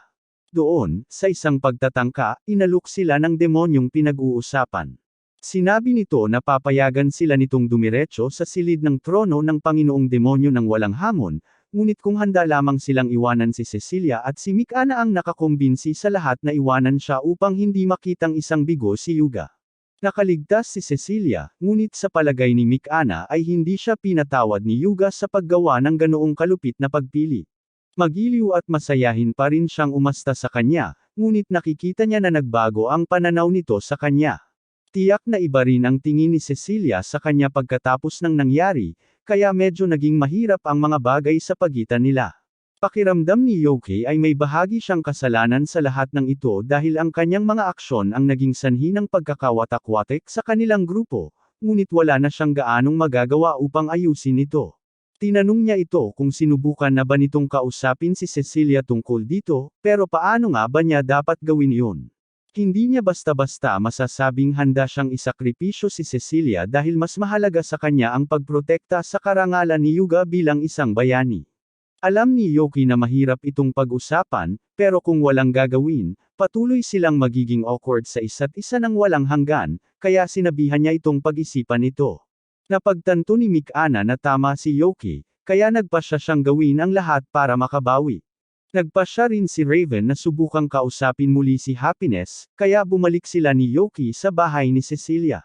Doon, sa isang pagtatangka, inalok sila ng demonyong pinag-uusapan. Sinabi nito na papayagan sila nitong dumiretso sa silid ng trono ng Panginoong Demonyo ng walang hamon, ngunit kung handa lamang silang iwanan si Cecilia at si Mikuna ang nakakumbinsi sa lahat na iwanan siya upang hindi makitang isang bigo si Yuga. Nakaligtas si Cecilia, ngunit sa palagay ni Mikuna ay hindi siya pinatawad ni Yuga sa paggawa ng ganoong kalupit na pagpili. Magiliw at masayahin pa rin siyang umasta sa kanya, ngunit nakikita niya na nagbago ang pananaw nito sa kanya. Tiyak na iba rin ang tingin ni Cecilia sa kanya pagkatapos ng nangyari, kaya medyo naging mahirap ang mga bagay sa pagitan nila. Pakiramdam ni Yuki ay may bahagi siyang kasalanan sa lahat ng ito dahil ang kanyang mga aksyon ang naging sanhi ng pagkakawatak-watak sa kanilang grupo, ngunit wala na siyang gaanong magagawa upang ayusin ito. Tinanong niya ito kung sinubukan na ba nitong kausapin si Cecilia tungkol dito, pero paano nga ba niya dapat gawin iyon? Hindi niya basta-basta masasabing handa siyang isakripisyo si Cecilia dahil mas mahalaga sa kanya ang pagprotekta sa karangalan ni Yuga bilang isang bayani. Alam ni Yoki na mahirap itong pag-usapan, pero kung walang gagawin, patuloy silang magiging awkward sa isa't isa ng walang hanggan, kaya sinabihan niya itong pag-isipan ito. Napagtanto ni Mikana na tama si Yoki, kaya nagpasya siyang gawin ang lahat para makabawi. Nagpasya rin si Raven na subukang kausapin muli si Happiness, kaya bumalik sila ni Yoki sa bahay ni Cecilia.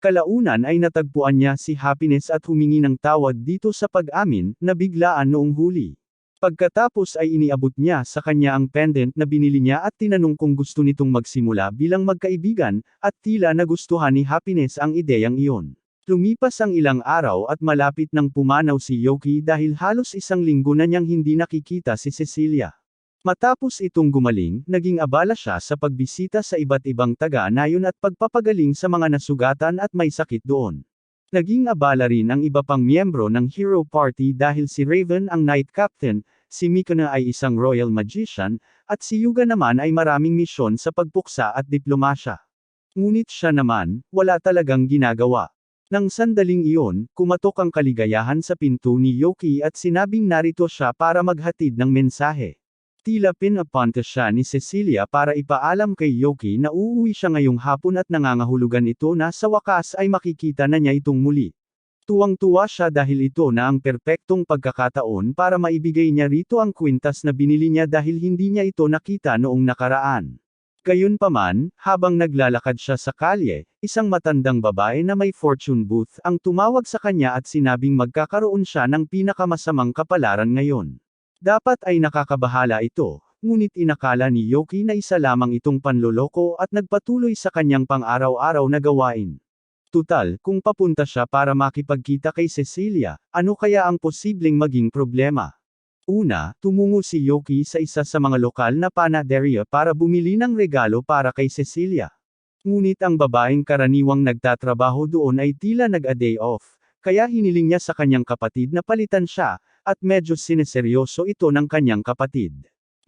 Kalaunan ay natagpuan niya si Happiness at humingi ng tawad dito sa pag-amin, na biglaan noong huli. Pagkatapos ay iniabot niya sa kanya ang pendant na binili niya at tinanong kung gusto nitong magsimula bilang magkaibigan, at tila nagustuhan ni Happiness ang ideyang iyon. Lumipas ang ilang araw at malapit nang pumanaw si Yoki dahil halos isang linggo na niyang hindi nakikita si Cecilia. Matapos itong gumaling, naging abala siya sa pagbisita sa iba't ibang taga-nayon at pagpapagaling sa mga nasugatan at may sakit doon. Naging abala rin ang iba pang miyembro ng Hero Party dahil si Raven ang Night Captain, si Mikana ay isang Royal Magician, at si Yuga naman ay maraming misyon sa pagpuksa at diplomasya. Ngunit siya naman, wala talagang ginagawa. Nang sandaling iyon, kumatok ang kaligayahan sa pinto ni Yoki at sinabing narito siya para maghatid ng mensahe. Tila pinapunta siya ni Cecilia para ipaalam kay Yoki na uuwi siya ngayong hapon at nangangahulugan ito na sa wakas ay makikita na niya itong muli. Tuwang-tuwa siya dahil ito na ang perpektong pagkakataon para maibigay niya rito ang kwintas na binili niya dahil hindi niya ito nakita noong nakaraan. Gayunpaman, habang naglalakad siya sa kalye, isang matandang babae na may fortune booth ang tumawag sa kanya at sinabing magkakaroon siya ng pinakamasamang kapalaran ngayon. Dapat ay nakakabahala ito, ngunit inakala ni Yoki na isa lamang itong panloloko at nagpatuloy sa kanyang pang-araw-araw na gawain. Tutal, kung papunta siya para makipagkita kay Cecilia, ano kaya ang posibleng maging problema? Una, tumungo si Yoki sa isa sa mga lokal na panaderia para bumili ng regalo para kay Cecilia. Ngunit ang babaeng karaniwang nagtatrabaho doon ay tila nag-a-day off, kaya hiniling niya sa kanyang kapatid na palitan siya, at medyo sineseryoso ito ng kanyang kapatid.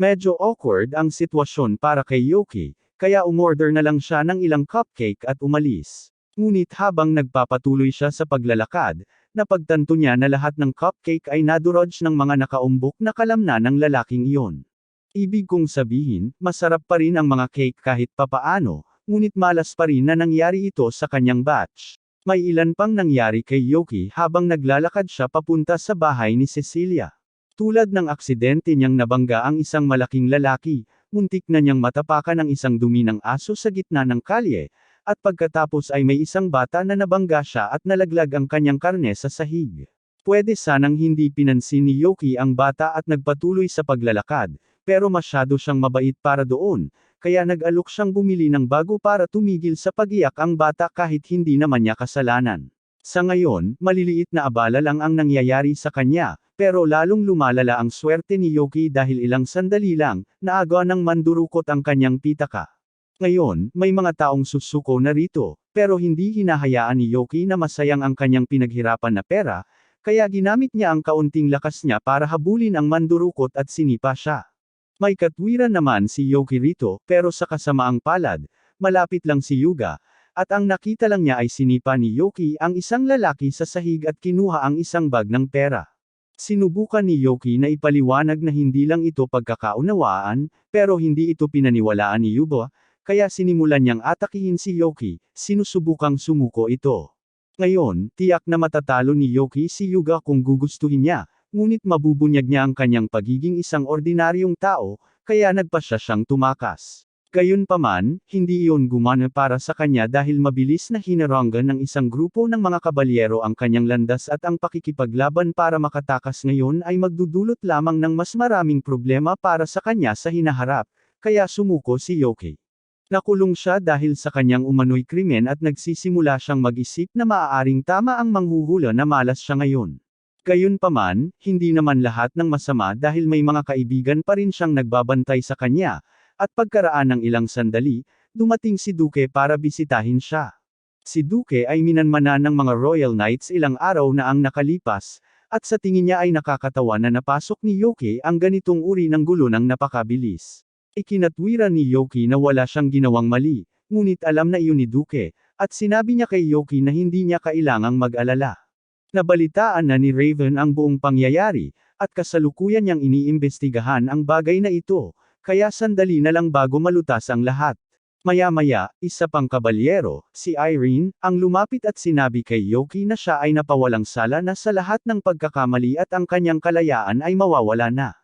Medyo awkward ang sitwasyon para kay Yoki, kaya umorder na lang siya ng ilang cupcake at umalis. Ngunit habang nagpapatuloy siya sa paglalakad, napagtanto niya na lahat ng cupcake ay nadurog ng mga nakaumbok na kalamnan ng lalaking iyon. Ibig kong sabihin, masarap pa rin ang mga cake kahit papaano, ngunit malas pa rin na nangyari ito sa kanyang batch. May ilan pang nangyari kay Yoki habang naglalakad siya papunta sa bahay ni Cecilia. Tulad ng aksidente niyang nabangga ang isang malaking lalaki, muntik na niyang matapakan ang isang dumi ng aso sa gitna ng kalye, at pagkatapos ay may isang bata na nabangga siya at nalaglag ang kanyang karne sa sahig. Pwede sanang hindi pinansin ni Yoki ang bata at nagpatuloy sa paglalakad, pero masyado siyang mabait para doon, kaya nag-alok siyang bumili ng bago para tumigil sa pag-iyak ang bata kahit hindi naman niya kasalanan. Sa ngayon, maliliit na abala lang ang nangyayari sa kanya, pero lalong lumalala ang swerte ni Yoki dahil ilang sandali lang, naagaw ng mandurukot ang kanyang pitaka. Ngayon, may mga taong susuko na rito, pero hindi hinahayaan ni Yoki na masayang ang kanyang pinaghirapan na pera, kaya ginamit niya ang kaunting lakas niya para habulin ang mandurukot at sinipa siya. May katwiran naman si Yoki rito, pero sa kasamaang palad, malapit lang si Yuga, at ang nakita lang niya ay sinipa ni Yoki ang isang lalaki sa sahig at kinuha ang isang bag ng pera. Sinubukan ni Yoki na ipaliwanag na hindi lang ito pagkakaunawaan, pero hindi ito pinaniwalaan ni Yuga, kaya sinimulan niyang atakihin si Yoki, sinusubukang sumuko ito. Ngayon, tiyak na matatalo ni Yoki si Yuga kung gugustuhin niya, ngunit mabubunyag niya ang kanyang pagiging isang ordinaryong tao, kaya nagpasya siyang tumakas. Gayunpaman, hindi iyon gumana para sa kanya dahil mabilis na hinaranggan ng isang grupo ng mga kabalyero ang kanyang landas at ang pakikipaglaban para makatakas ngayon ay magdudulot lamang ng mas maraming problema para sa kanya sa hinaharap, kaya sumuko si Yoki. Nakulong siya dahil sa kanyang umano'y krimen at nagsisimula siyang mag-isip na maaaring tama ang manghuhula na malas siya ngayon. Gayunpaman, hindi naman lahat ng masama dahil may mga kaibigan pa rin siyang nagbabantay sa kanya, at pagkaraan ng ilang sandali, dumating si Duke para bisitahin siya. Si Duke ay minanmanan ng mga Royal Knights ilang araw na ang nakalipas, at sa tingin niya ay nakakatawa na napasok ni Yoki ang ganitong uri ng gulo ng napakabilis. Ikinatwiran ni Yoki na wala siyang ginawang mali, ngunit alam na iyon ni Duke, at sinabi niya kay Yoki na hindi niya kailangang mag-alala. Nabalitaan na ni Raven ang buong pangyayari, at kasalukuyan niyang iniimbestigahan ang bagay na ito, kaya sandali na lang bago malutas ang lahat. Maya-maya, isa pang kabalyero, si Irene, ang lumapit at sinabi kay Yoki na siya ay napawalang sala na sa lahat ng pagkakamali at ang kanyang kalayaan ay mawawala na.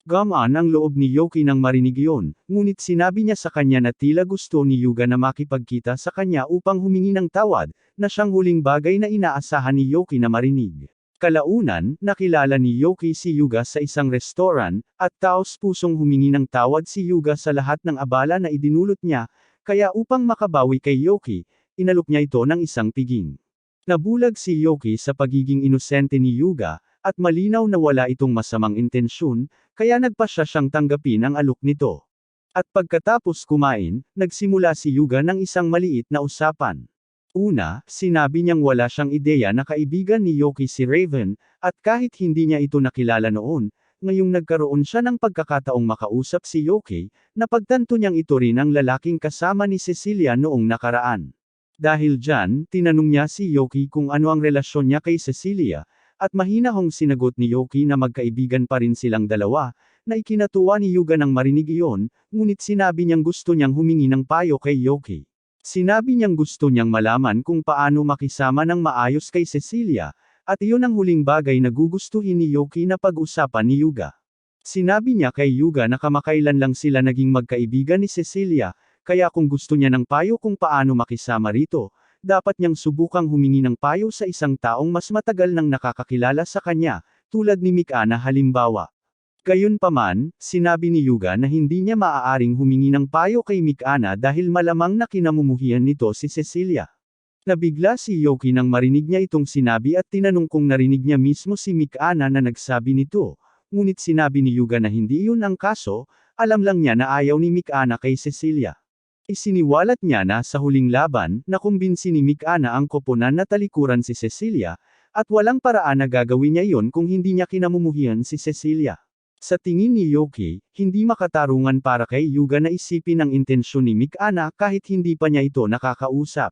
Gamaan ang loob ni Yoki nang marinig iyon, ngunit sinabi niya sa kanya na tila gusto ni Yuga na makipagkita sa kanya upang humingi ng tawad, na siyang huling bagay na inaasahan ni Yoki na marinig. Kalaunan, nakilala ni Yoki si Yuga sa isang restaurant, at taos-pusong humingi ng tawad si Yuga sa lahat ng abala na idinulot niya, kaya upang makabawi kay Yoki, inalok niya ito ng isang piging. Nabulag si Yoki sa pagiging inosente ni Yuga, at malinaw na wala itong masamang intensyon, kaya nagpasya siyang tanggapin ang alok nito. At pagkatapos kumain, nagsimula si Yuga ng isang maliit na usapan. Una, sinabi niyang wala siyang ideya na kaibigan ni Yoki si Raven, at kahit hindi niya ito nakilala noon, ngayong nagkaroon siya ng pagkakataong makausap si Yoki, napagtanto niyang ito rin ang lalaking kasama ni Cecilia noong nakaraan. Dahil dyan, tinanong niya si Yoki kung ano ang relasyon niya kay Cecilia, at mahinahong sinagot ni Yoki na magkaibigan pa rin silang dalawa, na ikinatuwa ni Yuga nang marinig iyon, ngunit sinabi niyang gusto niyang humingi ng payo kay Yoki. Sinabi niyang gusto niyang malaman kung paano makisama ng maayos kay Cecilia, at iyon ang huling bagay na gugustuhin ni Yoki na pag-usapan ni Yuga. Sinabi niya kay Yuga na kamakailan lang sila naging magkaibigan ni Cecilia, kaya kung gusto niya ng payo kung paano makisama rito, dapat niyang subukang humingi ng payo sa isang taong mas matagal nang nakakakilala sa kanya, tulad ni Mikana halimbawa. Gayunpaman, sinabi ni Yuga na hindi niya maaaring humingi ng payo kay Mikana dahil malamang na kinamumuhian nito si Cecilia. Nabigla si Yoki nang marinig niya itong sinabi at tinanong kung narinig niya mismo si Mikana na nagsabi nito, ngunit sinabi ni Yuga na hindi iyon ang kaso, alam lang niya na ayaw ni Mikana kay Cecilia. Isiniwalat niya na sa huling laban, nakumbinsi ni Mikana ang koponan na talikuran si Cecilia, at walang paraan na gagawin niya iyon kung hindi niya kinamumuhian si Cecilia. Sa tingin ni Yoki, hindi makatarungan para kay Yuga na isipin ang intensyon ni Mikana kahit hindi pa niya ito nakakausap.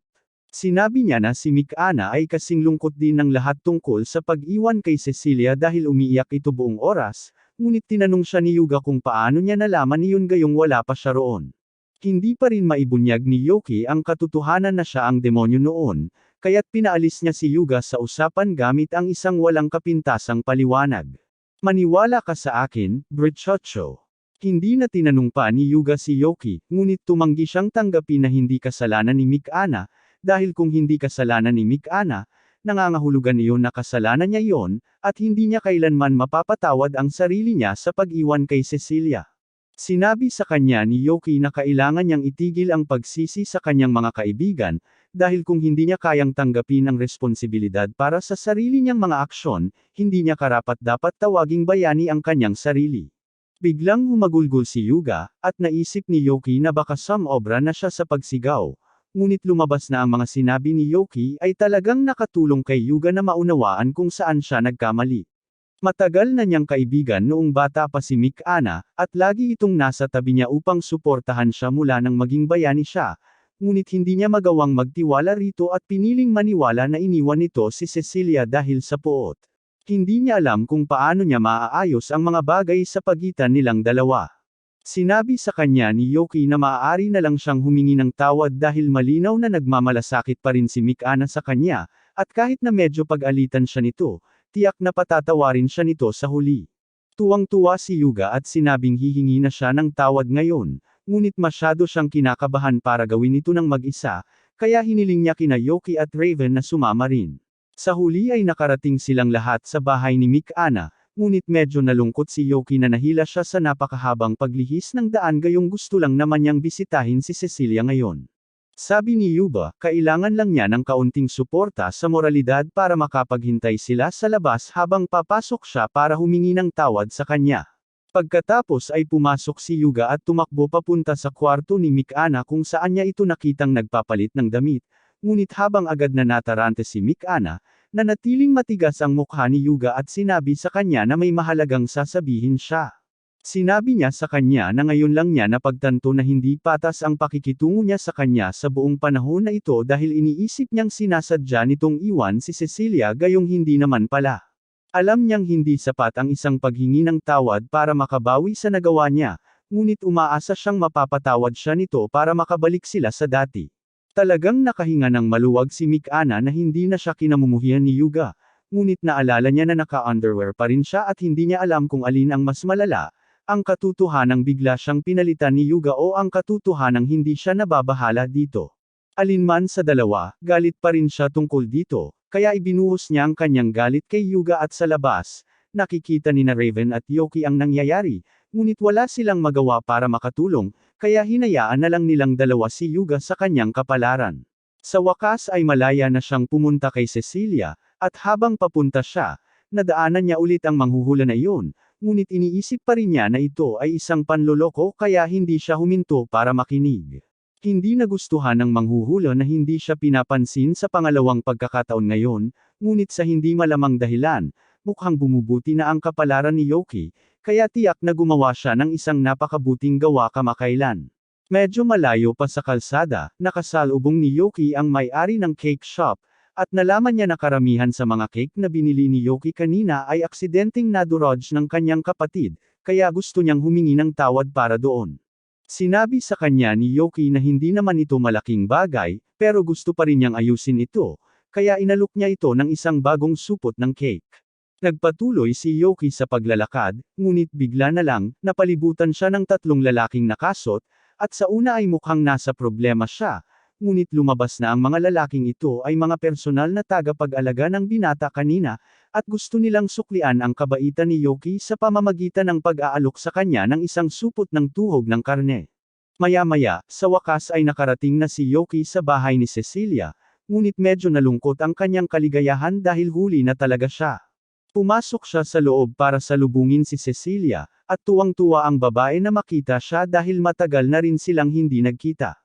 Sinabi niya na si Mikana ay kasing lungkot din ng lahat tungkol sa pag-iwan kay Cecilia dahil umiiyak ito buong oras, ngunit tinanong siya ni Yuga kung paano niya nalaman iyon gayong wala pa siya roon. Hindi pa rin maibunyag ni Yoki ang katotohanan na siya ang demonyo noon, kaya't pinaalis niya si Yuga sa usapan gamit ang isang walang kapintasang paliwanag. Maniwala ka sa akin, Brichocho. Hindi na tinanong pa ni Yuga si Yoki, ngunit tumanggi siyang tanggapin na hindi kasalanan ni Mikana, dahil kung hindi kasalanan ni Mikana, nangangahulugan iyon na kasalanan niya iyon, at hindi niya kailanman mapapatawad ang sarili niya sa pag-iwan kay Cecilia. Sinabi sa kanya ni Yoki na kailangan niyang itigil ang pagsisi sa kanyang mga kaibigan, dahil kung hindi niya kayang tanggapin ang responsibilidad para sa sarili niyang mga aksyon, hindi niya karapat-dapat tawaging bayani ang kanyang sarili. Biglang humagulgol si Yuga, at naisip ni Yoki na baka sumobra na siya sa pagsigaw, ngunit lumabas na ang mga sinabi ni Yoki ay talagang nakatulong kay Yuga na maunawaan kung saan siya nagkamali. Matagal na niyang kaibigan noong bata pa si Mikana, at lagi itong nasa tabi niya upang suportahan siya mula nang maging bayani siya, ngunit hindi niya magawang magtiwala rito at piniling maniwala na iniwan nito si Cecilia dahil sa poot. Hindi niya alam kung paano niya maaayos ang mga bagay sa pagitan nilang dalawa. Sinabi sa kanya ni Yoki na maaari na lang siyang humingi ng tawad dahil malinaw na nagmamalasakit pa rin si Mikana sa kanya, at kahit na medyo pag-alitan siya nito, tiyak na patatawarin siya nito sa huli. Tuwang-tuwa si Yuga at sinabing hihingi na siya ng tawad ngayon, ngunit masyado siyang kinakabahan para gawin ito ng mag-isa, kaya hiniling niya kina Yoki at Raven na sumama rin. Sa huli ay nakarating silang lahat sa bahay ni Mikana, ngunit medyo nalungkot si Yoki na nahila siya sa napakahabang paglihis ng daan gayong gusto lang naman niyang bisitahin si Cecilia ngayon. Sabi ni Yuba, kailangan lang niya ng kaunting suporta sa moralidad para makapaghintay sila sa labas habang papasok siya para humingi ng tawad sa kanya. Pagkatapos ay pumasok si Yuga at tumakbo papunta sa kwarto ni Mikana kung saan niya ito nakitang nagpapalit ng damit, ngunit habang agad na natarante si Mikana, nanatiling matigas ang mukha ni Yuga at sinabi sa kanya na may mahalagang sasabihin siya. Sinabi niya sa kanya na ngayon lang niya napagtanto na hindi patas ang pakikitungo niya sa kanya sa buong panahon na ito dahil iniisip niyang sinasadya nitong iwan si Cecilia gayong hindi naman pala. Alam niyang hindi sapat ang isang paghingi ng tawad para makabawi sa nagawa niya, ngunit umaasa siyang mapapatawad siya nito para makabalik sila sa dati. Talagang nakahinga ng maluwag si Mikana na hindi na siya kinamumuhian ni Yuga, ngunit naalala niya na naka-underwear pa rin siya at hindi niya alam kung alin ang mas malala, ang katotohanang bigla siyang pinalitan ni Yuga o ang katotohanang hindi siya nababahala dito. Alinman sa dalawa, galit pa rin siya tungkol dito, kaya ibinuhos niya ang kanyang galit kay Yuga at sa labas, nakikita ni na Raven at Yoki ang nangyayari, ngunit wala silang magawa para makatulong, kaya hinayaan na lang nilang dalawa si Yuga sa kanyang kapalaran. Sa wakas ay malaya na siyang pumunta kay Cecilia, at habang papunta siya, nadaanan niya ulit ang manghuhula na iyon, ngunit iniisip pa rin niya na ito ay isang panloloko kaya hindi siya huminto para makinig. Hindi nagustuhan ng manghuhula na hindi siya pinapansin sa pangalawang pagkakataon ngayon, ngunit sa hindi malamang dahilan, mukhang bumubuti na ang kapalaran ni Yoki, kaya tiyak na gumawa siya ng isang napakabuting gawa kamakailan. Medyo malayo pa sa kalsada, nakasalubong ni Yoki ang may-ari ng cake shop, at nalaman niya na karamihan sa mga cake na binili ni Yoki kanina ay aksidenteng nadurog ng kanyang kapatid, kaya gusto niyang humingi ng tawad para doon. Sinabi sa kanya ni Yoki na hindi naman ito malaking bagay, pero gusto pa rin niyang ayusin ito, kaya inalok niya ito ng isang bagong supot ng cake. Nagpatuloy si Yoki sa paglalakad, ngunit bigla na lang, napalibutan siya ng tatlong lalaking nakasot, at sa una ay mukhang nasa problema siya, ngunit lumabas na ang mga lalaking ito ay mga personal na tagapag-alaga ng binata kanina, at gusto nilang suklian ang kabaitan ni Yoki sa pamamagitan ng pag-aalok sa kanya ng isang supot ng tuhog ng karne. Maya-maya, sa wakas ay nakarating na si Yoki sa bahay ni Cecilia, ngunit medyo nalungkot ang kanyang kaligayahan dahil huli na talaga siya. Pumasok siya sa loob para salubungin si Cecilia, at tuwang-tuwa ang babae na makita siya dahil matagal na rin silang hindi nagkita.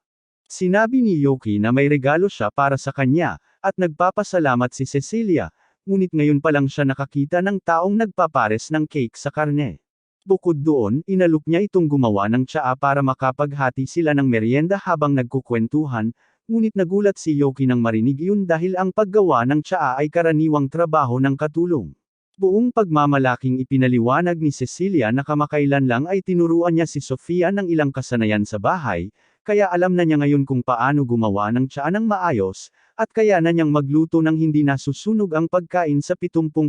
Sinabi ni Yoki na may regalo siya para sa kanya, at nagpapasalamat si Cecilia, ngunit ngayon pa lang siya nakakita ng taong nagpapares ng cake sa karne. Bukod doon, inalok niya itong gumawa ng tsaa para makapaghati sila ng merienda habang nagkukwentuhan, ngunit nagulat si Yoki nang marinig iyon dahil ang paggawa ng tsaa ay karaniwang trabaho ng katulong. Buong pagmamalaking ipinaliwanag ni Cecilia na kamakailan lang ay tinuruan niya si Sofia ng ilang kasanayan sa bahay, kaya alam na niya ngayon kung paano gumawa ng tsaa ng maayos, at kaya na niyang magluto ng hindi nasusunog ang pagkain sa 70%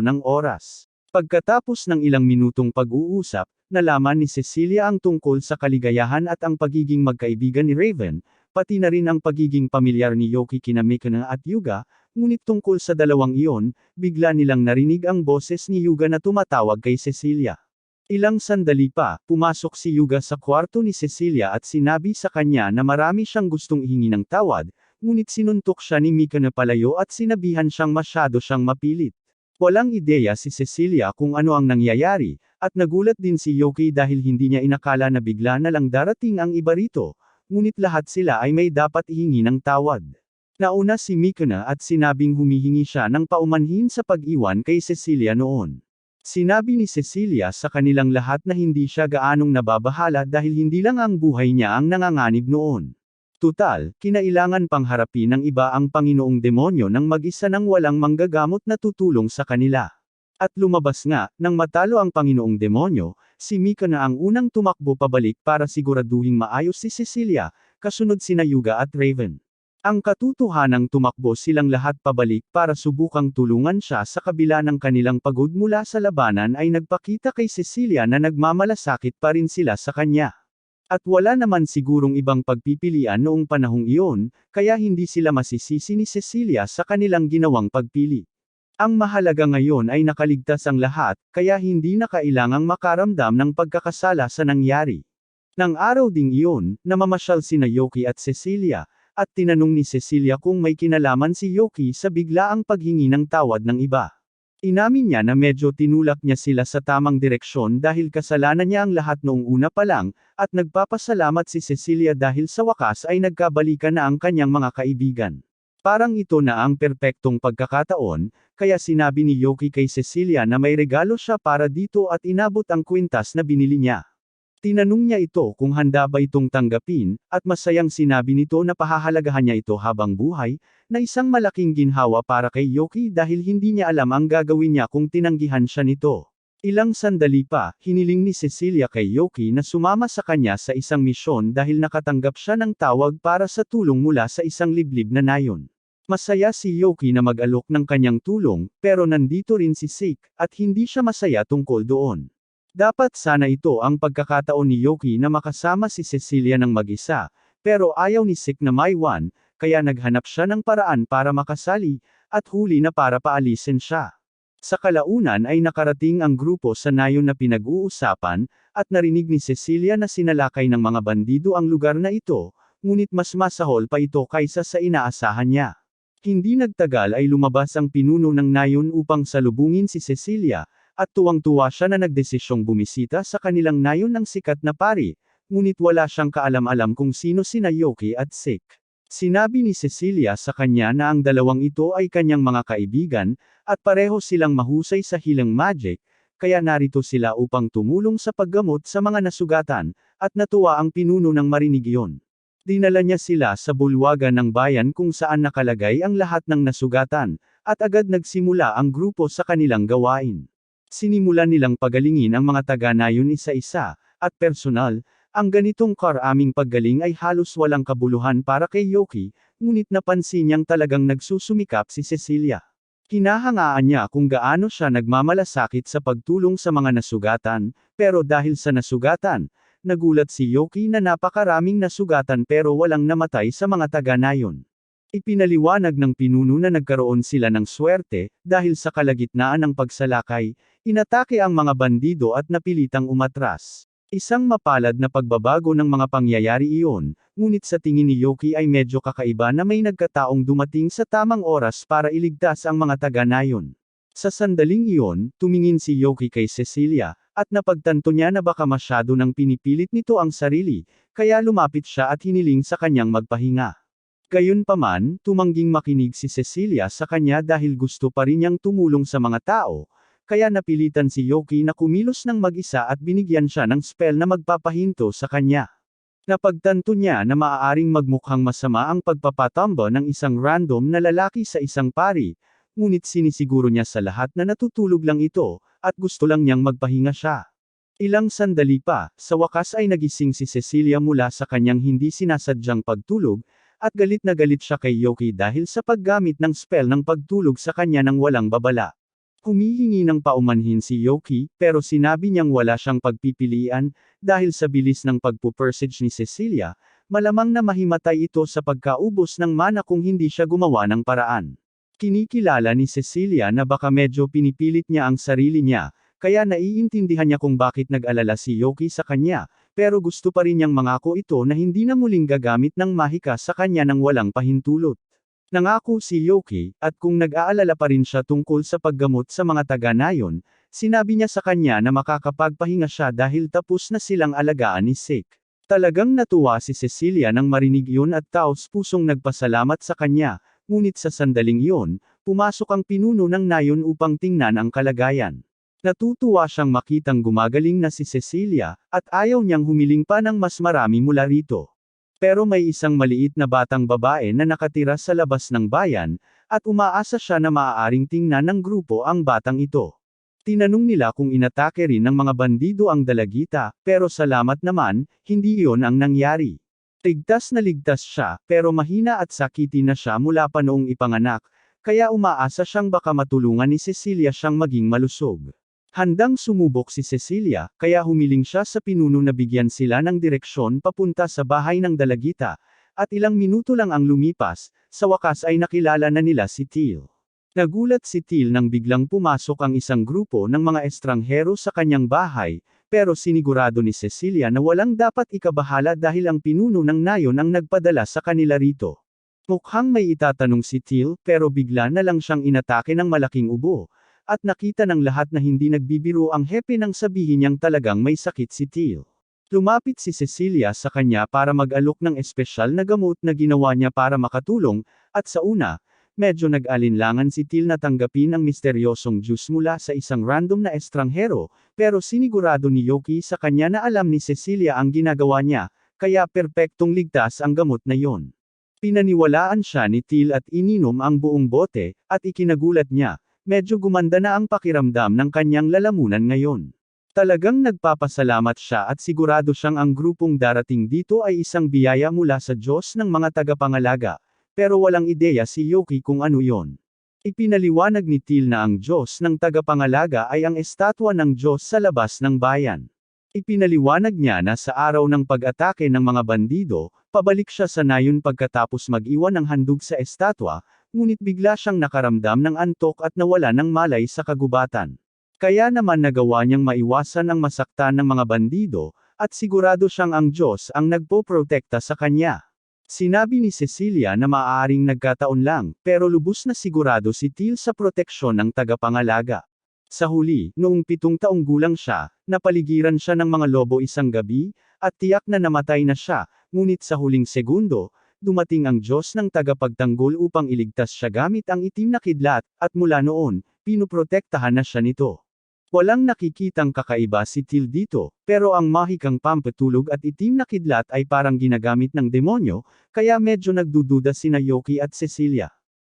ng oras. Pagkatapos ng ilang minutong pag-uusap, nalaman ni Cecilia ang tungkol sa kaligayahan at ang pagiging magkaibigan ni Raven, pati na rin ang pagiging pamilyar ni Yoki kina Mikana at Yuga, ngunit tungkol sa dalawang iyon, bigla nilang narinig ang boses ni Yuga na tumatawag kay Cecilia. Ilang sandali pa, pumasok si Yuga sa kwarto ni Cecilia at sinabi sa kanya na marami siyang gustong ihingi ng tawad, ngunit sinuntok siya ni Mika na palayo at sinabihan siyang masyado siyang mapilit. Walang ideya si Cecilia kung ano ang nangyayari, at nagulat din si Yoki dahil hindi niya inakala na bigla na lang darating ang iba rito, ngunit lahat sila ay may dapat ihingi ng tawad. Nauna si Mikana at sinabing humihingi siya ng paumanhin sa pag-iwan kay Cecilia noon. Sinabi ni Cecilia sa kanilang lahat na hindi siya gaanong nababahala dahil hindi lang ang buhay niya ang nanganganib noon. Tutal, kinailangan pang harapin ng iba ang Panginoong Demonyo nang mag-isa nang walang manggagamot na tutulong sa kanila. At lumabas nga, nang matalo ang Panginoong Demonyo, si Mikana ang unang tumakbo pabalik para siguraduhing maayos si Cecilia, kasunod sina Yuga at Raven. Ang katotohanang tumakbo silang lahat pabalik para subukang tulungan siya sa kabila ng kanilang pagod mula sa labanan ay nagpakita kay Cecilia na nagmamalasakit pa rin sila sa kanya. At wala naman sigurong ibang pagpipilian noong panahong iyon, kaya hindi sila masisisi ni Cecilia sa kanilang ginawang pagpili. Ang mahalaga ngayon ay nakaligtas ang lahat, kaya hindi na kailangang makaramdam ng pagkakasala sa nangyari. Nang araw ding iyon, namamasyal sina Yoki at Cecilia, at tinanong ni Cecilia kung may kinalaman si Yoki sa biglaang paghingi ng tawad ng iba. Inamin niya na medyo tinulak niya sila sa tamang direksyon dahil kasalanan niya ang lahat noong una pa lang, at nagpapasalamat si Cecilia dahil sa wakas ay nagkabalikan na ang kanyang mga kaibigan. Parang ito na ang perpektong pagkakataon, kaya sinabi ni Yoki kay Cecilia na may regalo siya para dito at inabot ang kwintas na binili niya. Tinanong niya ito kung handa ba itong tanggapin, at masayang sinabi nito na pahahalagahan niya ito habang buhay, na isang malaking ginhawa para kay Yoki dahil hindi niya alam ang gagawin niya kung tinanggihan siya nito. Ilang sandali pa, hiniling ni Cecilia kay Yoki na sumama sa kanya sa isang misyon dahil nakatanggap siya ng tawag para sa tulong mula sa isang liblib na nayon. Masaya si Yoki na mag-alok ng kanyang tulong, pero nandito rin si Sik, at hindi siya masaya tungkol doon. Dapat sana ito ang pagkakataon ni Yoki na makasama si Cecilia ng mag-isa, pero ayaw ni Sik na maiwan, kaya naghanap siya ng paraan para makasali, at huli na para paalisin siya. Sa kalaunan ay nakarating ang grupo sa nayon na pinag-uusapan, at narinig ni Cecilia na sinalakay ng mga bandido ang lugar na ito, ngunit mas masahol pa ito kaysa sa inaasahan niya. Hindi nagtagal ay lumabas ang pinuno ng nayon upang salubungin si Cecilia, at tuwang-tuwa siya na nagdesisyong bumisita sa kanilang nayon ng sikat na pari, ngunit wala siyang kaalam-alam kung sino sina Yoki at Sik. Sinabi ni Cecilia sa kanya na ang dalawang ito ay kanyang mga kaibigan, at pareho silang mahusay sa hilang magic, kaya narito sila upang tumulong sa paggamot sa mga nasugatan, at natuwa ang pinuno nang marinig iyon. Dinala niya sila sa bulwagan ng bayan kung saan nakalagay ang lahat ng nasugatan, at agad nagsimula ang grupo sa kanilang gawain. Sinimulan nilang pagalingin ang mga taga-nayon isa-isa, at personal, ang ganitong karaming paggaling ay halos walang kabuluhan para kay Yoki, ngunit napansin niyang talagang nagsusumikap si Cecilia. Hinahangaan niya kung gaano siya nagmamalasakit sa pagtulong sa mga nasugatan, pero dahil sa nasugatan, nagulat si Yoki na napakaraming nasugatan pero walang namatay sa mga taga-nayon. Ipinaliwanag ng pinuno na nagkaroon sila ng swerte, dahil sa kalagitnaan ng pagsalakay, inatake ang mga bandido at napilitang umatras. Isang mapalad na pagbabago ng mga pangyayari iyon, ngunit sa tingin ni Yoki ay medyo kakaiba na may nagkataong dumating sa tamang oras para iligtas ang mga taga-nayon. Sa sandaling iyon, tumingin si Yoki kay Cecilia, at napagtanto niya na baka masyado nang pinipilit nito ang sarili, kaya lumapit siya at hiniling sa kanyang magpahinga. Gayunpaman, tumangging makinig si Cecilia sa kanya dahil gusto pa rin niyang tumulong sa mga tao, kaya napilitan si Yoki na kumilos ng mag-isa at binigyan siya ng spell na magpapahinto sa kanya. Napagtanto niya na maaaring magmukhang masama ang pagpapatamba ng isang random na lalaki sa isang pari, ngunit sinisiguro niya sa lahat na natutulog lang ito, at gusto lang niyang magpahinga siya. Ilang sandali pa, sa wakas ay nagising si Cecilia mula sa kanyang hindi sinasadyang pagtulog, at galit na galit siya kay Yoki dahil sa paggamit ng spell ng pagtulog sa kanya nang walang babala. Humihingi ng paumanhin si Yoki, pero sinabi niyang wala siyang pagpipilian, dahil sa bilis ng pagpupersage ni Cecilia, malamang na mahimatay ito sa pagkaubos ng mana kung hindi siya gumawa ng paraan. Kinikilala ni Cecilia na baka medyo pinipilit niya ang sarili niya, kaya naiintindihan niya kung bakit nag-alala si Yoki sa kanya, pero gusto pa rin niyang mangako ito na hindi na muling gagamit ng mahika sa kanya nang walang pahintulot. Nangako si Yoki, at kung nag-aalala pa rin siya tungkol sa paggamot sa mga taga-nayon, sinabi niya sa kanya na makakapagpahinga siya dahil tapos na silang alagaan ni Sik. Talagang natuwa si Cecilia nang marinig iyon at taos-pusong nagpasalamat sa kanya, ngunit sa sandaling iyon, pumasok ang pinuno ng nayon upang tingnan ang kalagayan. Natutuwa siyang makitang gumagaling na si Cecilia, at ayaw niyang humiling pa ng mas marami mula rito. Pero may isang maliit na batang babae na nakatira sa labas ng bayan, at umaasa siya na maaaring tingnan ng grupo ang batang ito. Tinanong nila kung inatake rin ng mga bandido ang dalagita, pero salamat naman, hindi iyon ang nangyari. Ligtas na ligtas siya, pero mahina at sakiti na siya mula pa noong ipanganak, kaya umaasa siyang baka matulungan ni Cecilia siyang maging malusog. Handang sumubok si Cecilia, kaya humiling siya sa pinuno na bigyan sila ng direksyon papunta sa bahay ng dalagita, at ilang minuto lang ang lumipas, sa wakas ay nakilala na nila si Teal. Nagulat si Teal nang biglang pumasok ang isang grupo ng mga estranghero sa kanyang bahay, pero sinigurado ni Cecilia na walang dapat ikabahala dahil ang pinuno ng nayon ang nagpadala sa kanila rito. Mukhang may itatanong si Teal, pero bigla na lang siyang inatake ng malaking ubo. At nakita ng lahat na hindi nagbibiro ang hepe nang sabihin niyang talagang may sakit si Teal. Lumapit si Cecilia sa kanya para mag-alok ng espesyal na gamot na ginawa niya para makatulong, at sa una, Medyo nag-alinlangan si Till na tanggapin ang misteryosong juice mula sa isang random na estranghero, pero sinigurado ni Yoki sa kanya na alam ni Cecilia ang ginagawa niya, kaya perpektong ligtas ang gamot na yon. Pinaniwalaan siya ni Till at ininom ang buong bote, at ikinagulat niya, medyo gumanda na ang pakiramdam ng kanyang lalamunan ngayon. Talagang nagpapasalamat siya at sigurado siyang ang grupong darating dito ay isang biyaya mula sa Diyos ng mga tagapangalaga. Pero walang ideya si Yoki kung ano yon. Ipinaliwanag ni Till na ang Diyos ng tagapangalaga ay ang estatwa ng Diyos sa labas ng bayan. Ipinaliwanag niya na sa araw ng pag-atake ng mga bandido, pabalik siya sa nayon pagkatapos mag-iwan ng handog sa estatwa, ngunit bigla siyang nakaramdam ng antok at nawala ng malay sa kagubatan. Kaya naman nagawa niyang maiwasan ang masaktan ng mga bandido, at sigurado siyang ang Diyos ang nagpoprotekta sa kanya. Sinabi ni Cecilia na maaaring nagkataon lang, pero lubos na sigurado si Till sa proteksyon ng tagapangalaga. Sa huli, noong 7 taong gulang siya, napaligiran siya ng mga lobo isang gabi, at tiyak na namatay na siya, ngunit sa huling segundo, dumating ang Diyos ng tagapagtanggol upang iligtas siya gamit ang itim na kidlat, at mula noon, pinuprotektahan na siya nito. Walang nakikitang kakaiba si Till dito, pero ang mahikang pampatulog at itim na kidlat ay parang ginagamit ng demonyo, kaya medyo nagdududa sina Yoki at Cecilia.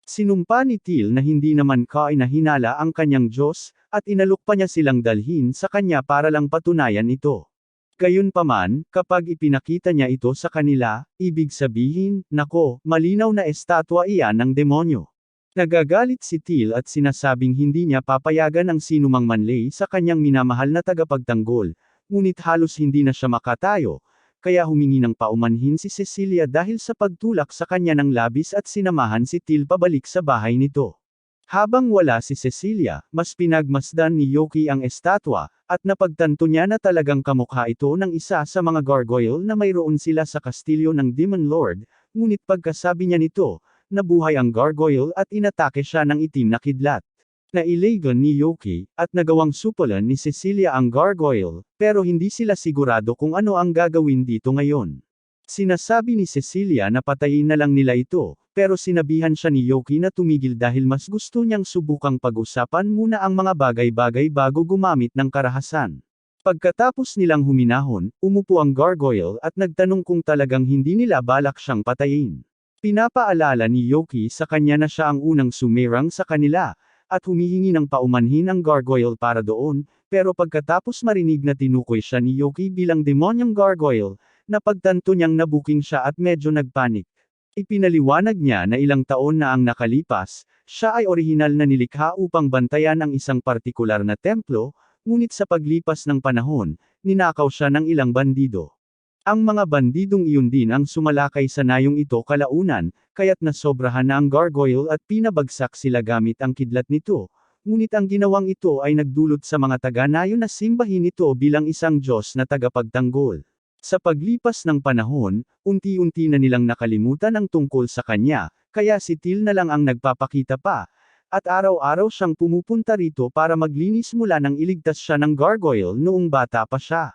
Sinumpa ni Till na hindi naman kainahinala ang kanyang Diyos, at inalok pa niya silang dalhin sa kanya para lang patunayan ito. Gayunpaman, kapag ipinakita niya ito sa kanila, ibig sabihin, nako, malinaw na estatwa iyan ng demonyo. Nagagalit si Till at sinasabing hindi niya papayagan ang sinumang manlay sa kanyang minamahal na tagapagtanggol, ngunit halos hindi na siya makatayo, kaya humingi ng paumanhin si Cecilia dahil sa pagtulak sa kanya ng labis at sinamahan si Till pabalik sa bahay nito. Habang wala si Cecilia, mas pinagmasdan ni Yoki ang estatwa, at napagtanto niya na talagang kamukha ito ng isa sa mga gargoyle na mayroon sila sa kastilyo ng Demon Lord, ngunit pagkasabi niya nito, nabuhay ang gargoyle at inatake siya ng itim na kidlat. Nailagan ni Yoki, at nagawang supulan ni Cecilia ang gargoyle, pero hindi sila sigurado kung ano ang gagawin dito ngayon. Sinasabi ni Cecilia na patayin na lang nila ito, pero sinabihan siya ni Yoki na tumigil dahil mas gusto niyang subukang pag-usapan muna ang mga bagay-bagay bago gumamit ng karahasan. Pagkatapos nilang huminahon, umupo ang gargoyle at nagtanong kung talagang hindi nila balak siyang patayin. Pinapaalala ni Yoki sa kanya na siya ang unang sumirang sa kanila, at humihingi ng paumanhin ang gargoyle para doon, pero pagkatapos marinig na tinukoy siya ni Yoki bilang demonyong gargoyle, napagtanto niyang nabuking siya at medyo nagpanik. Ipinaliwanag niya na ilang taon na ang nakalipas, siya ay orihinal na nilikha upang bantayan ang isang partikular na templo, ngunit sa paglipas ng panahon, ninakaw siya ng ilang bandido. Ang mga bandidong iyon din ang sumalakay sa nayong ito kalaunan, kaya't nasobrahan na ang gargoyle at pinabagsak sila gamit ang kidlat nito, ngunit ang ginawang ito ay nagdulot sa mga taga-nayon na simbahin ito bilang isang Diyos na tagapagtanggol. Sa paglipas ng panahon, unti-unti na nilang nakalimutan ang tungkol sa kanya, kaya si Till na lang ang nagpapakita pa, at araw-araw siyang pumupunta rito para maglinis mula nang iligtas siya ng gargoyle noong bata pa siya.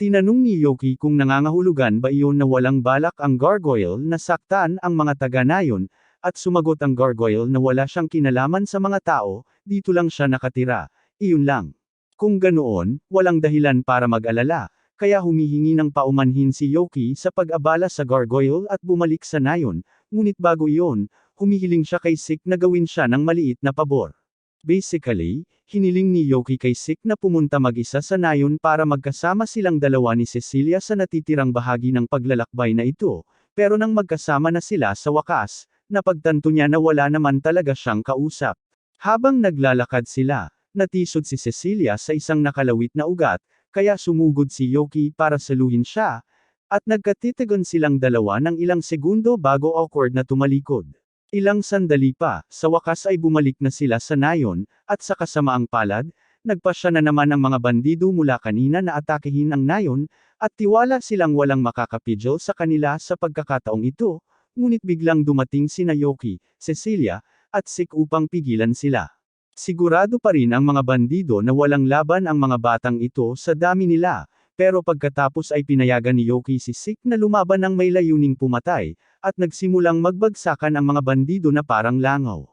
Tinanong ni Yoki kung nangangahulugan ba iyon na walang balak ang gargoyle na saktan ang mga taga-nayon, at sumagot ang gargoyle na wala siyang kinalaman sa mga tao, dito lang siya nakatira, iyon lang. Kung ganoon, walang dahilan para mag-alala, kaya humihingi ng paumanhin si Yoki sa pag-abala sa gargoyle at bumalik sa nayon, ngunit bago iyon, humihiling siya kay Sik na gawin siya ng maliit na pabor. Basically, hiniling ni Yoki kay Sik na pumunta mag-isa sa nayon para magkasama silang dalawa ni Cecilia sa natitirang bahagi ng paglalakbay na ito, pero nang magkasama na sila sa wakas, napagtanto niya na wala naman talaga siyang kausap. Habang naglalakad sila, natisod si Cecilia sa isang nakalawit na ugat, kaya sumugod si Yoki para saluhin siya, at nagkatitigan silang dalawa ng ilang segundo bago awkward na tumalikod. Ilang sandali pa, sa wakas ay bumalik na sila sa nayon, at sa kasamaang palad, nagpasya na naman ang mga bandido mula kanina na atakehin ang nayon, at tiwala silang walang makakapigil sa kanila sa pagkakataong ito, ngunit biglang dumating sina Yoki, Cecilia, at Sik upang pigilan sila. Sigurado pa rin ang mga bandido na walang laban ang mga batang ito sa dami nila, pero pagkatapos ay pinayagan ni Yoki si Sik na lumaban ng may layuning pumatay, at nagsimulang magbagsakan ang mga bandido na parang langaw.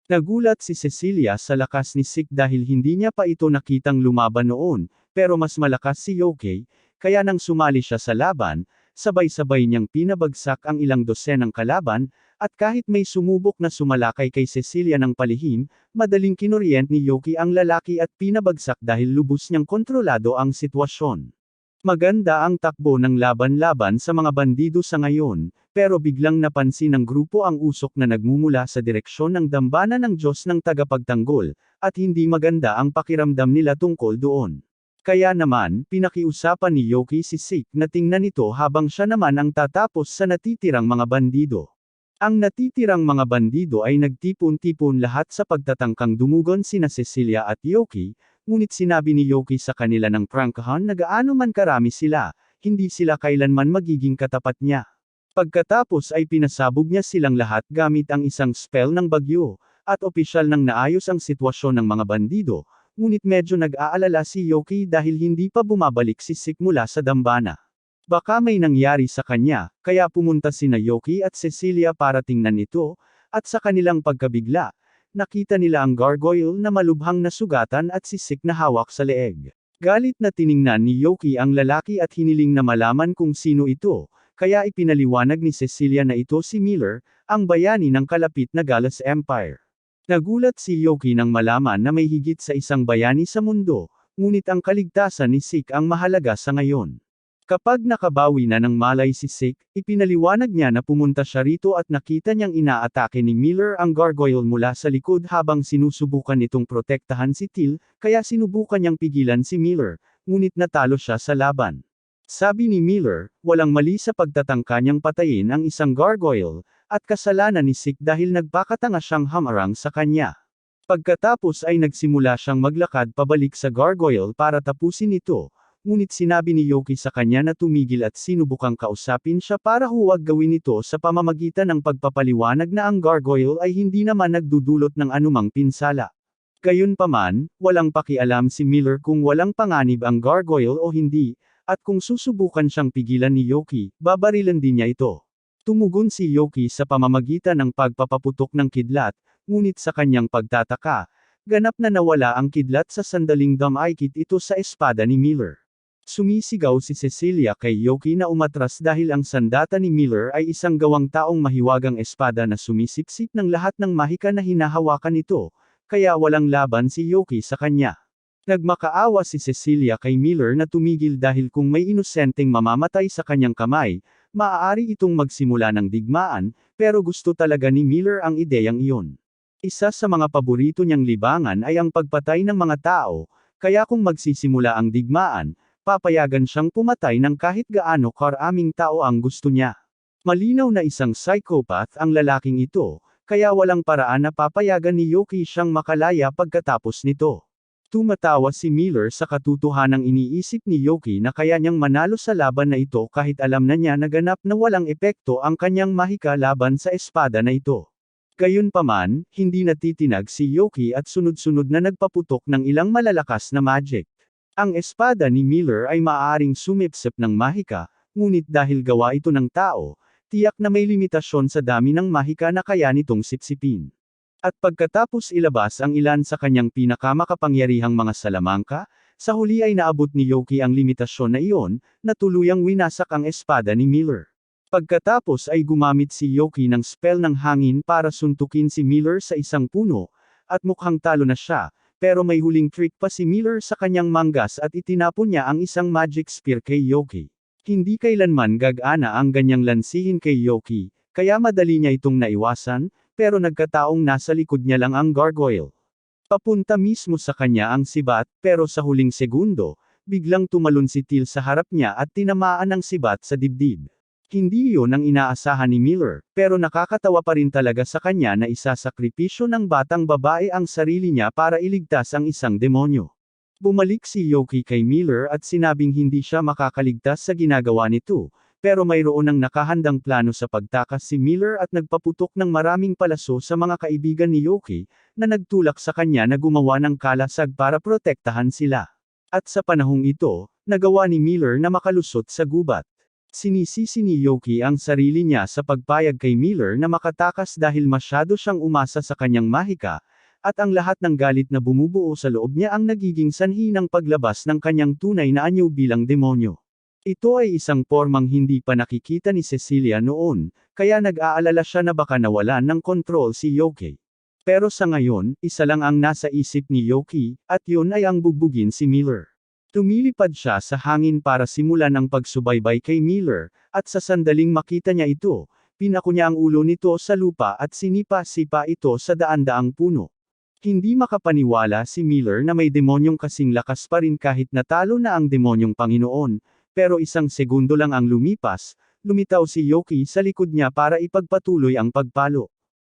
Nagulat si Cecilia sa lakas ni Sik dahil hindi niya pa ito nakitang lumaban noon, pero mas malakas si Yoki, kaya nang sumali siya sa laban, sabay-sabay niyang pinabagsak ang ilang dosenang kalaban, at kahit may sumubok na sumalakay kay Cecilia ng palihim, madaling kinuryent ni Yoki ang lalaki at pinabagsak dahil lubos niyang kontrolado ang sitwasyon. Maganda ang takbo ng laban-laban sa mga bandido sa ngayon, pero biglang napansin ng grupo ang usok na nagmumula sa direksyon ng dambana ng Diyos ng tagapagtanggol, at hindi maganda ang pakiramdam nila tungkol doon. Kaya naman, pinakiusapan ni Yoki si Sik na tingnan ito habang siya naman ang tatapos sa natitirang mga bandido. Ang natitirang mga bandido ay nagtipon-tipon lahat sa pagtatangkang dumugon sina Cecilia at Yoki, ngunit sinabi ni Yoki sa kanila ng prangkahan na gaano man karami sila, hindi sila kailanman magiging katapat niya. Pagkatapos ay pinasabog niya silang lahat gamit ang isang spell ng bagyo, at opisyal nang naayos ang sitwasyon ng mga bandido, ngunit medyo nag-aalala si Yoki dahil hindi pa bumabalik si Sik mula sa dambana. Baka may nangyari sa kanya, kaya pumunta sina Yoki at Cecilia para tingnan ito, at sa kanilang pagkabigla, nakita nila ang gargoyle na malubhang nasugatan at si Sik na hawak sa leeg. Galit na tiningnan ni Yoki ang lalaki at hiniling na malaman kung sino ito, kaya ipinaliwanag ni Cecilia na ito si Miller, ang bayani ng kalapit na Galas Empire. Nagulat si Yoki nang malaman na may higit sa isang bayani sa mundo, ngunit ang kaligtasan ni Sik ang mahalaga sa ngayon. Kapag nakabawi na ng malay si Sik, ipinaliwanag niya na pumunta siya rito at nakita niyang inaatake ni Miller ang gargoyle mula sa likod habang sinusubukan nitong protektahan si Till, kaya sinubukan niyang pigilan si Miller, ngunit natalo siya sa laban. Sabi ni Miller, walang mali sa pagtatangka niyang patayin ang isang gargoyle, at kasalanan ni Sik dahil nagpakatanga siyang hamarang sa kanya. Pagkatapos ay nagsimula siyang maglakad pabalik sa gargoyle para tapusin ito, ngunit sinabi ni Yoki sa kanya na tumigil at sinubukang kausapin siya para huwag gawin ito sa pamamagitan ng pagpapaliwanag na ang gargoyle ay hindi naman nagdudulot ng anumang pinsala. Gayunpaman, walang pakialam si Miller kung walang panganib ang gargoyle o hindi, at kung susubukan siyang pigilan ni Yoki, babarilan din niya ito. Tumugon si Yoki sa pamamagitan ng pagpapaputok ng kidlat, ngunit sa kanyang pagtataka, ganap na nawala ang kidlat sa sandaling dumaikit ito sa espada ni Miller. Sumisigaw si Cecilia kay Yoki na umatras dahil ang sandata ni Miller ay isang gawang taong mahiwagang espada na sumisipsip ng lahat ng mahika na hinahawakan nito, kaya walang laban si Yoki sa kanya. Nagmakaawa si Cecilia kay Miller na tumigil dahil kung may inosenteng mamamatay sa kanyang kamay, maaari itong magsimula ng digmaan, pero gusto talaga ni Miller ang ideyang iyon. Isa sa mga paborito niyang libangan ay ang pagpatay ng mga tao, kaya kung magsisimula ang digmaan, papayagan siyang pumatay ng kahit gaano karaming tao ang gusto niya. Malinaw na isang psychopath ang lalaking ito, kaya walang paraan na papayagan ni Yoki siyang makalaya pagkatapos nito. Tumatawa si Miller sa katotohanang iniisip ni Yoki na kaya niyang manalo sa laban na ito kahit alam na niya na ganap na walang epekto ang kanyang mahika laban sa espada na ito. Gayunpaman, hindi natitinag si Yoki at sunod-sunod na nagpaputok ng ilang malalakas na magic. Ang espada ni Miller ay maaaring sumipsip ng mahika, ngunit dahil gawa ito ng tao, tiyak na may limitasyon sa dami ng mahika na kaya nitong sipsipin. At pagkatapos ilabas ang ilan sa kanyang pinakamakapangyarihang mga salamangka, sa huli ay naabot ni Yoki ang limitasyon na iyon, na tuluyang winasak ang espada ni Miller. Pagkatapos ay gumamit si Yoki ng spell ng hangin para suntukin si Miller sa isang puno, at mukhang talo na siya, pero may huling trick pa si Miller sa kanyang manggas at itinapon niya ang isang magic spear kay Yoki. Hindi kailanman gagana ang ganyang lansihin kay Yoki, kaya madali niya itong naiwasan, pero nagkataong nasa likod niya lang ang gargoyle. Papunta mismo sa kanya ang sibat, pero sa huling segundo, biglang tumalon si Till sa harap niya at tinamaan ang sibat sa dibdib. Hindi iyon ang inaasahan ni Miller, pero nakakatawa pa rin talaga sa kanya na isasakripisyo ng batang babae ang sarili niya para iligtas ang isang demonyo. Bumalik si Yoki kay Miller at sinabing hindi siya makakaligtas sa ginagawa nito, pero mayroon ng nakahandang plano sa pagtakas si Miller at nagpaputok ng maraming palaso sa mga kaibigan ni Yoki, na nagtulak sa kanya na gumawa ng kalasag para protektahan sila. At sa panahong ito, nagawa ni Miller na makalusot sa gubat. Sinisisi ni Yoki ang sarili niya sa pagpayag kay Miller na makatakas dahil masyado siyang umasa sa kanyang mahika, at ang lahat ng galit na bumubuo sa loob niya ang nagiging sanhi ng paglabas ng kanyang tunay na anyo bilang demonyo. Ito ay isang pormang hindi pa nakikita ni Cecilia noon, kaya nag-aalala siya na baka nawalan ng kontrol si Yoki. Pero sa ngayon, isa lang ang nasa isip ni Yoki, at yun ay ang bugbugin si Miller. Tumilipad siya sa hangin para simulan ang pagsubaybay kay Miller, at sa sandaling makita niya ito, pinako niya ang ulo nito sa lupa at sinipa-sipa ito sa daan-daang puno. Hindi makapaniwala si Miller na may demonyong kasing lakas pa rin kahit natalo na ang demonyong Panginoon, pero isang segundo lang ang lumipas, lumitaw si Yoki sa likod niya para ipagpatuloy ang pagpalo.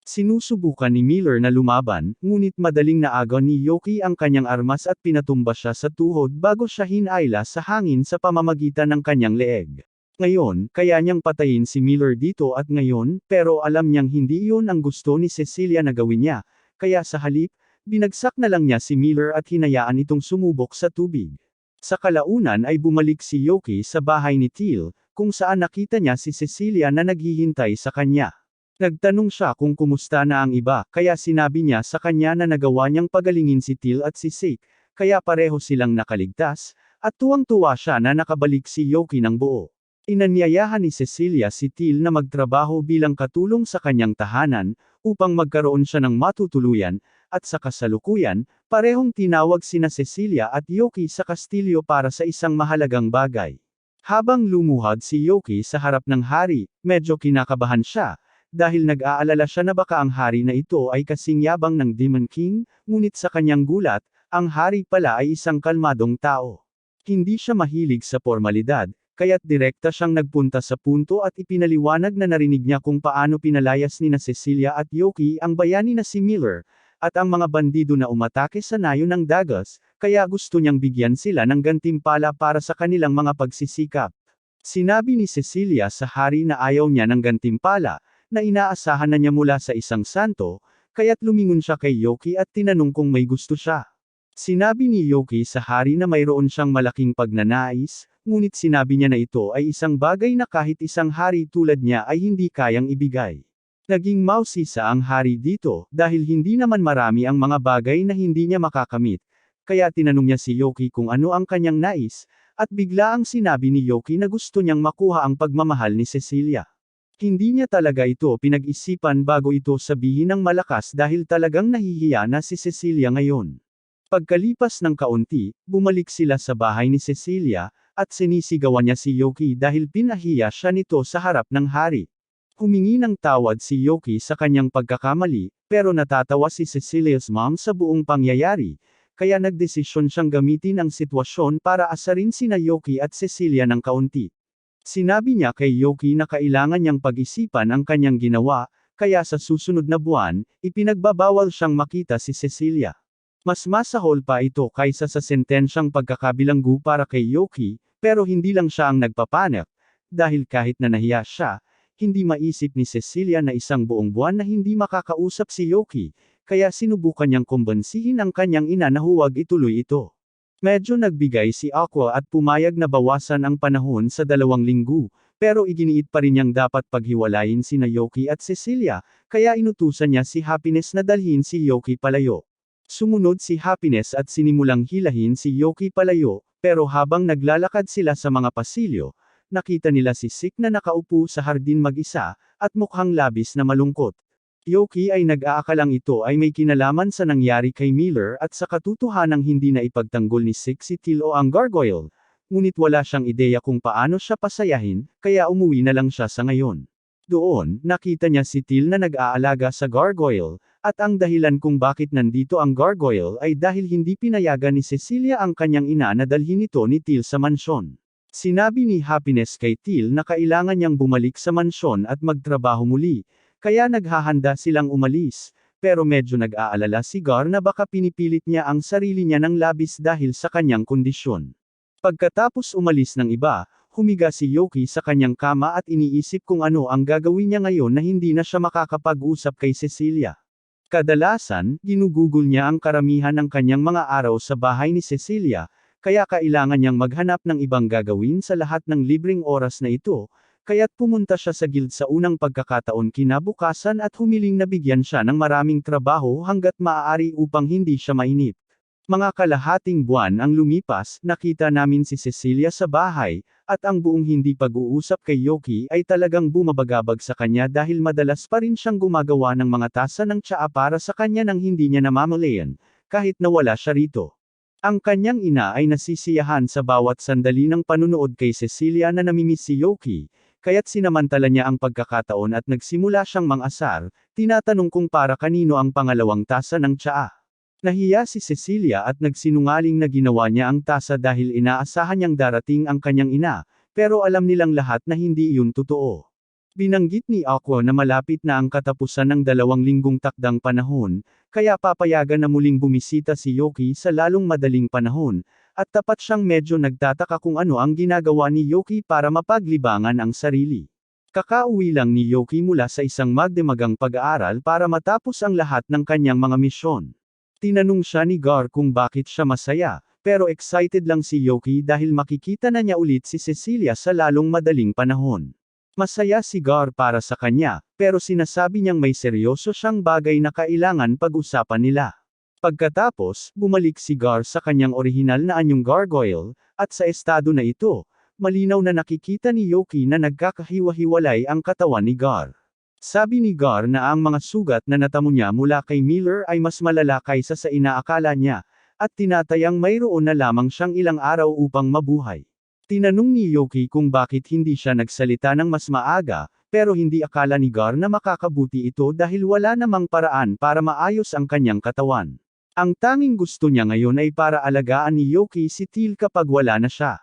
Sinusubukan ni Miller na lumaban, ngunit madaling naagon ni Yoki ang kanyang armas at pinatumba siya sa tuhod bago siya hinayla sa hangin sa pamamagitan ng kanyang leeg. Ngayon, kaya niyang patayin si Miller dito at ngayon, pero alam niyang hindi iyon ang gusto ni Cecilia na gawin niya, kaya sa halip, binagsak na lang niya si Miller at hinayaan itong sumubok sa tubig. Sa kalaunan ay bumalik si Yoki sa bahay ni Teal, kung saan nakita niya si Cecilia na naghihintay sa kanya. Nagtanong siya kung kumusta na ang iba, kaya sinabi niya sa kanya na nagawa niyang pagalingin si Teal at si Sake, kaya pareho silang nakaligtas, at tuwang-tuwa siya na nakabalik si Yoki ng buo. Inanyayahan ni Cecilia si Teal na magtrabaho bilang katulong sa kanyang tahanan, upang magkaroon siya ng matutuluyan, at sa kasalukuyan, parehong tinawag sina Cecilia at Yoki sa kastilyo para sa isang mahalagang bagay. Habang lumuhad si Yoki sa harap ng hari, medyo kinakabahan siya, dahil nag-aalala siya na baka ang hari na ito ay kasing yabang ng Demon King, ngunit sa kanyang gulat, ang hari pala ay isang kalmadong tao. Hindi siya mahilig sa formalidad, kaya't direkta siyang nagpunta sa punto at ipinaliwanag na narinig niya kung paano pinalayas ni na Cecilia at Yoki ang bayani na si Miller, at ang mga bandido na umatake sa nayo ng dagas, kaya gusto niyang bigyan sila ng gantimpala para sa kanilang mga pagsisikap. Sinabi ni Cecilia sa hari na ayaw niya ng gantimpala, na inaasahan na niya mula sa isang santo, kaya't lumingon siya kay Yoki at tinanong kung may gusto siya. Sinabi ni Yoki sa hari na mayroon siyang malaking pagnanais, ngunit sinabi niya na ito ay isang bagay na kahit isang hari tulad niya ay hindi kayang ibigay. Naging mausisa ang hari dito, dahil hindi naman marami ang mga bagay na hindi niya makakamit, kaya tinanong niya si Yoki kung ano ang kanyang nais, at bigla ang sinabi ni Yoki na gusto niyang makuha ang pagmamahal ni Cecilia. Hindi niya talaga ito pinag-isipan bago ito sabihin ng malakas dahil talagang nahihiya na si Cecilia ngayon. Pagkalipas ng kaunti, bumalik sila sa bahay ni Cecilia, at sinisigawan niya si Yoki dahil pinahiya siya nito sa harap ng hari. Humingi ng tawad si Yoki sa kanyang pagkakamali, pero natatawa si Cecilia's mom sa buong pangyayari, kaya nagdesisyon siyang gamitin ang sitwasyon para asarin sina Yoki at Cecilia ng kaunti. Sinabi niya kay Yoki na kailangan niyang pag-isipan ang kanyang ginawa, kaya sa susunod na buwan, ipinagbabawal siyang makita si Cecilia. Mas masahol pa ito kaysa sa sentensyang pagkakabilanggo para kay Yoki, pero hindi lang siya ang nagpapanik, dahil kahit na nahiya siya, hindi maisip ni Cecilia na isang buong buwan na hindi makakausap si Yoki, kaya sinubukan niyang kumbansihin ang kanyang ina na huwag ituloy ito. Medyo nagbigay si Aqua at pumayag na bawasan ang panahon sa 2 linggo, pero iginiit pa rin niyang dapat paghiwalayin sina Yoki at Cecilia, kaya inutusan niya si Happiness na dalhin si Yoki palayo. Sumunod si Happiness at sinimulang hilahin si Yoki palayo, pero habang naglalakad sila sa mga pasilyo, nakita nila si Sik na nakaupo sa hardin mag-isa, at mukhang labis na malungkot. Yoki ay nag-aakalang ito ay may kinalaman sa nangyari kay Miller at sa katotohanang hindi na ipagtanggol ni Sik si Teal o ang gargoyle, ngunit wala siyang ideya kung paano siya pasayahin, kaya umuwi na lang siya sa ngayon. Doon, nakita niya si Teal na nag-aalaga sa gargoyle, at ang dahilan kung bakit nandito ang gargoyle ay dahil hindi pinayagan ni Cecilia ang kanyang ina na dalhin ito ni Teal sa mansyon. Sinabi ni Happiness kay Teal na kailangan niyang bumalik sa mansyon at magtrabaho muli, kaya naghahanda silang umalis, pero medyo nag-aalala si Gar na baka pinipilit niya ang sarili niya ng labis dahil sa kanyang kondisyon. Pagkatapos umalis ng iba, humiga si Yoki sa kanyang kama at iniisip kung ano ang gagawin niya ngayon na hindi na siya makakapag-usap kay Cecilia. Kadalasan, ginugugol niya ang karamihan ng kanyang mga araw sa bahay ni Cecilia, kaya kailangan niyang maghanap ng ibang gagawin sa lahat ng libreng oras na ito, kaya't pumunta siya sa guild sa unang pagkakataon kinabukasan at humiling na bigyan siya ng maraming trabaho hanggat maaari upang hindi siya mainip. Mga kalahating buwan ang lumipas, nakita namin si Cecilia sa bahay, at ang buong hindi pag-uusap kay Yoki ay talagang bumabagabag sa kanya dahil madalas pa rin siyang gumagawa ng mga tasa ng tsaa para sa kanya nang hindi niya namamalayan, kahit na wala siya rito. Ang kanyang ina ay nasisiyahan sa bawat sandali ng panunood kay Cecilia na namimiss si Yoki, kaya't sinamantala niya ang pagkakataon at nagsimula siyang mang-asar, tinatanong kung para kanino ang pangalawang tasa ng tsaa. Nahiya si Cecilia at nagsinungaling na ginawa niya ang tasa dahil inaasahan niyang darating ang kanyang ina, pero alam nilang lahat na hindi iyon totoo. Binanggit ni Aqua na malapit na ang katapusan ng 2 linggong takdang panahon, kaya papayagan na muling bumisita si Yoki sa lalong madaling panahon, at tapat siyang medyo nagtataka kung ano ang ginagawa ni Yoki para mapaglibangan ang sarili. Kakauwi lang ni Yoki mula sa isang magdamagang pag-aaral para matapos ang lahat ng kanyang mga misyon. Tinanong siya ni Gar kung bakit siya masaya, pero excited lang si Yoki dahil makikita na niya ulit si Cecilia sa lalong madaling panahon. Masaya si Gar para sa kanya, pero sinasabi niyang may seryoso siyang bagay na kailangan pag-usapan nila. Pagkatapos, bumalik si Gar sa kanyang orihinal na anyong gargoyle, at sa estado na ito, malinaw na nakikita ni Yoki na nagkakahiwa-hiwalay ang katawan ni Gar. Sabi ni Gar na ang mga sugat na natamo niya mula kay Miller ay mas malala kaysa sa inaakala niya, at tinatayang mayroon na lamang siyang ilang araw upang mabuhay. Tinanong ni Yoki kung bakit hindi siya nagsalita ng mas maaga, pero hindi akala ni Gar na makakabuti ito dahil wala namang paraan para maayos ang kanyang katawan. Ang tanging gusto niya ngayon ay para alagaan ni Yoki si Teal kapag wala na siya.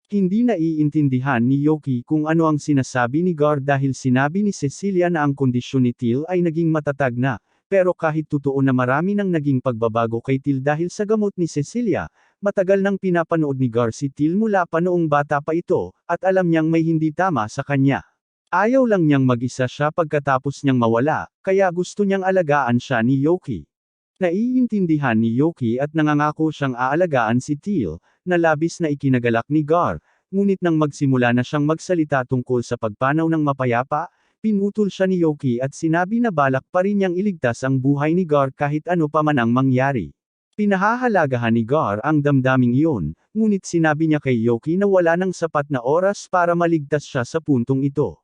Hindi naiintindihan ni Yoki kung ano ang sinasabi ni Gar dahil sinabi ni Cecilia na ang kondisyon ni Teal ay naging matatag na, pero kahit totoo na marami nang naging pagbabago kay Teal dahil sa gamot ni Cecilia, matagal nang pinapanood ni Gar si Teal mula pa noong bata pa ito, at alam niyang may hindi tama sa kanya. Ayaw lang niyang mag-isa siya pagkatapos niyang mawala, kaya gusto niyang alagaan siya ni Yoki. Naiintindihan ni Yoki at nangangako siyang aalagaan si Teal, na labis na ikinagalak ni Gar, ngunit nang magsimula na siyang magsalita tungkol sa pagpanaw ng mapayapa, pinutol siya ni Yoki at sinabi na balak pa rin niyang iligtas ang buhay ni Gar kahit ano pa man ang mangyari. Pinahahalagahan ni Gar ang damdaming iyon, ngunit sinabi niya kay Yoki na wala nang sapat na oras para maligtas siya sa puntong ito.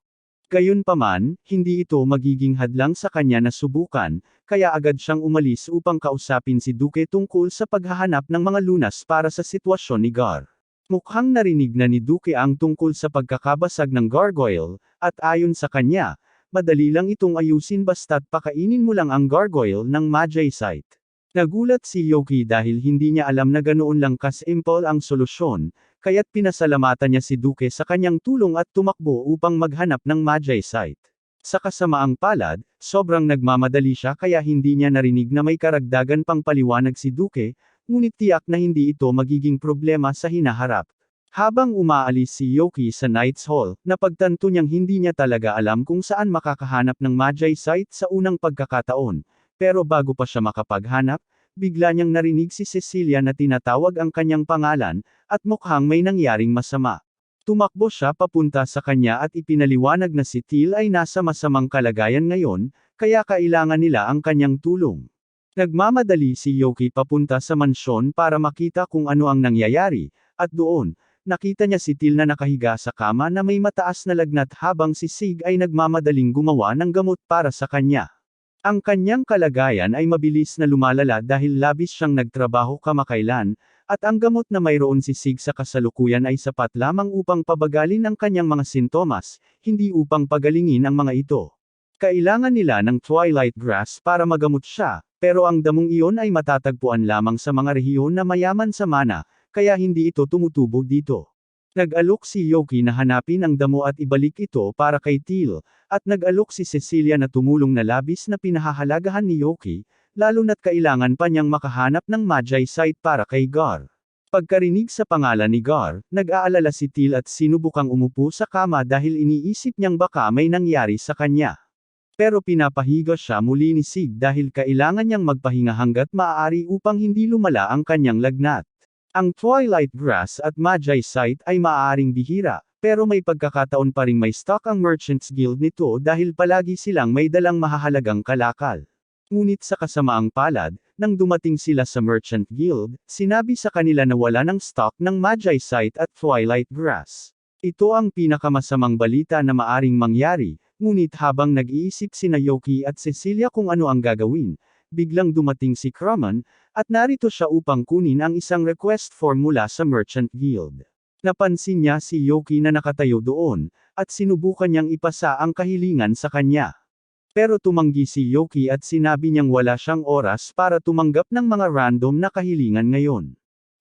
Gayunpaman, hindi ito magiging hadlang sa kanya na subukan, kaya agad siyang umalis upang kausapin si Duque tungkol sa paghahanap ng mga lunas para sa sitwasyon ni Gar. Mukhang narinig na ni Duque ang tungkol sa pagkakabasag ng gargoyle, at ayon sa kanya, madali lang itong ayusin basta't pakainin mo lang ang gargoyle ng Magicite. Nagulat si Yoki dahil hindi niya alam na ganoon lang kasimple ang solusyon, kaya't pinasalamatan niya si Duque sa kanyang tulong at tumakbo upang maghanap ng Magicite. Sa kasamaang palad, sobrang nagmamadali siya kaya hindi niya narinig na may karagdagan pang paliwanag si Duque, ngunit tiyak na hindi ito magiging problema sa hinaharap. Habang umaalis si Yoki sa Knight's Hall, napagtanto niyang hindi niya talaga alam kung saan makakahanap ng Magicite sa unang pagkakataon. Pero bago pa siya makapaghanap, bigla niyang narinig si Cecilia na tinatawag ang kanyang pangalan, at mukhang may nangyaring masama. Tumakbo siya papunta sa kanya at ipinaliwanag na si Teal ay nasa masamang kalagayan ngayon, kaya kailangan nila ang kanyang tulong. Nagmamadali si Yoki papunta sa mansyon para makita kung ano ang nangyayari, at doon, nakita niya si Teal na nakahiga sa kama na may mataas na lagnat habang si Sig ay nagmamadaling gumawa ng gamot para sa kanya. Ang kanyang kalagayan ay mabilis na lumalala dahil labis siyang nagtrabaho kamakailan, at ang gamot na mayroon si Sig sa kasalukuyan ay sapat lamang upang pabagalin ang kanyang mga sintomas, hindi upang pagalingin ang mga ito. Kailangan nila ng Twilight Grass para magamot siya, pero ang damong iyon ay matatagpuan lamang sa mga rehiyon na mayaman sa mana, kaya hindi ito tumutubo dito. Nag-alok si Yoki na hanapin ang damo at ibalik ito para kay Teal, at nag-alok si Cecilia na tumulong na labis na pinahahalagahan ni Yoki, lalo na't kailangan pa niyang makahanap ng Magicite para kay Gar. Pagkarinig sa pangalan ni Gar, nag-aalala si Teal at sinubukang umupo sa kama dahil iniisip niyang baka may nangyari sa kanya. Pero pinapahiga siya muli ni Sig dahil kailangan niyang magpahinga hanggat maaari upang hindi lumala ang kanyang lagnat. Ang Twilight Grass at Magi Site ay maaaring bihira, pero may pagkakataon pa ring may stock ang Merchants Guild nito dahil palagi silang may dalang mahahalagang kalakal. Ngunit sa kasamaang palad, nang dumating sila sa Merchant Guild, sinabi sa kanila na wala ng stock ng Magi Site at Twilight Grass. Ito ang pinakamasamang balita na maaring mangyari, ngunit habang nag-iisip sina Yoki at Cecilia kung ano ang gagawin, biglang dumating si Crumman, at narito siya upang kunin ang isang request form mula sa Merchant Guild. Napansin niya si Yoki na nakatayo doon, at sinubukan niyang ipasa ang kahilingan sa kanya. Pero tumanggi si Yoki at sinabi niyang wala siyang oras para tumanggap ng mga random na kahilingan ngayon.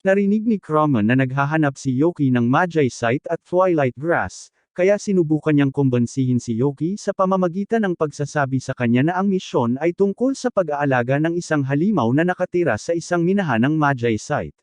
Narinig ni Crumman na naghahanap si Yoki ng Magi Site at Twilight Grass, kaya sinubukan niyang kumbansihin si Yoki sa pamamagitan ng pagsasabi sa kanya na ang misyon ay tungkol sa pag-aalaga ng isang halimaw na nakatira sa isang minahan ng Magi Site.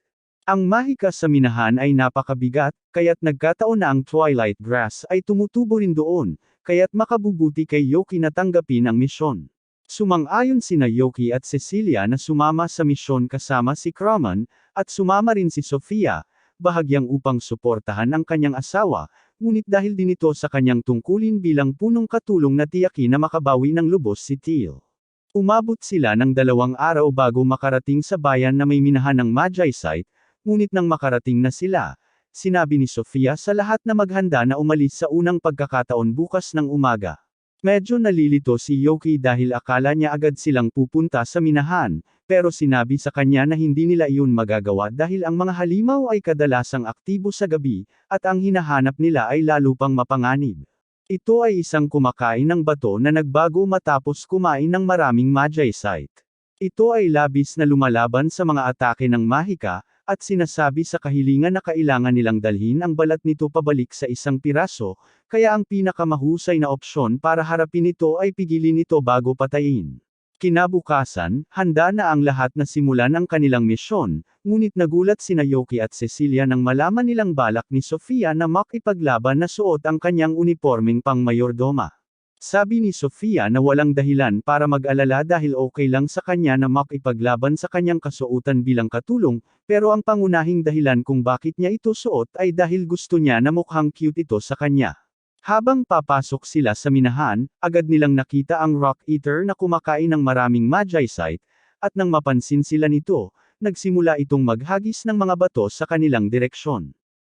Ang mahika sa minahan ay napakabigat, kaya't nagkataon na ang Twilight Grass ay tumutubo rin doon, kaya't makabubuti kay Yoki na tanggapin ang misyon. Sumang-ayon sina Yoki at Cecilia na sumama sa misyon kasama si Crumman, at sumama rin si Sofia, bahagyang upang suportahan ang kanyang asawa, ngunit dahil din ito sa kanyang tungkulin bilang punong katulong na tiyakin na makabawi ng lubos si Teal. Umabot sila ng 2 araw bago makarating sa bayan na may minahan ng Magi Site, ngunit nang makarating na sila, sinabi ni Sofia sa lahat na maghanda na umalis sa unang pagkakataon bukas ng umaga. Medyo nalilito si Yoki dahil akala niya agad silang pupunta sa minahan, pero sinabi sa kanya na hindi nila iyon magagawa dahil ang mga halimaw ay kadalasang aktibo sa gabi, at ang hinahanap nila ay lalo pang mapanganib. Ito ay isang kumakain ng bato na nagbago matapos kumain ng maraming Magi Site. Ito ay labis na lumalaban sa mga atake ng mahika, at sinasabi sa kahilingan na kailangan nilang dalhin ang balat nito pabalik sa isang piraso, kaya ang pinakamahusay na opsyon para harapin ito ay pigilin ito bago patayin. Kinabukasan, handa na ang lahat na simulan ang kanilang misyon, ngunit nagulat sina Yoki at Cecilia nang malaman nilang balak ni Sofia na makipaglaban na suot ang kanyang unipormeng pang-mayordoma. Sabi ni Sofia na walang dahilan para mag-alala dahil okay lang sa kanya na makipaglaban sa kanyang kasuotan bilang katulong, pero ang pangunahing dahilan kung bakit niya ito suot ay dahil gusto niya na mukhang cute ito sa kanya. Habang papasok sila sa minahan, agad nilang nakita ang Rock Eater na kumakain ng maraming Magi Site, at nang mapansin sila nito, nagsimula itong maghagis ng mga bato sa kanilang direksyon.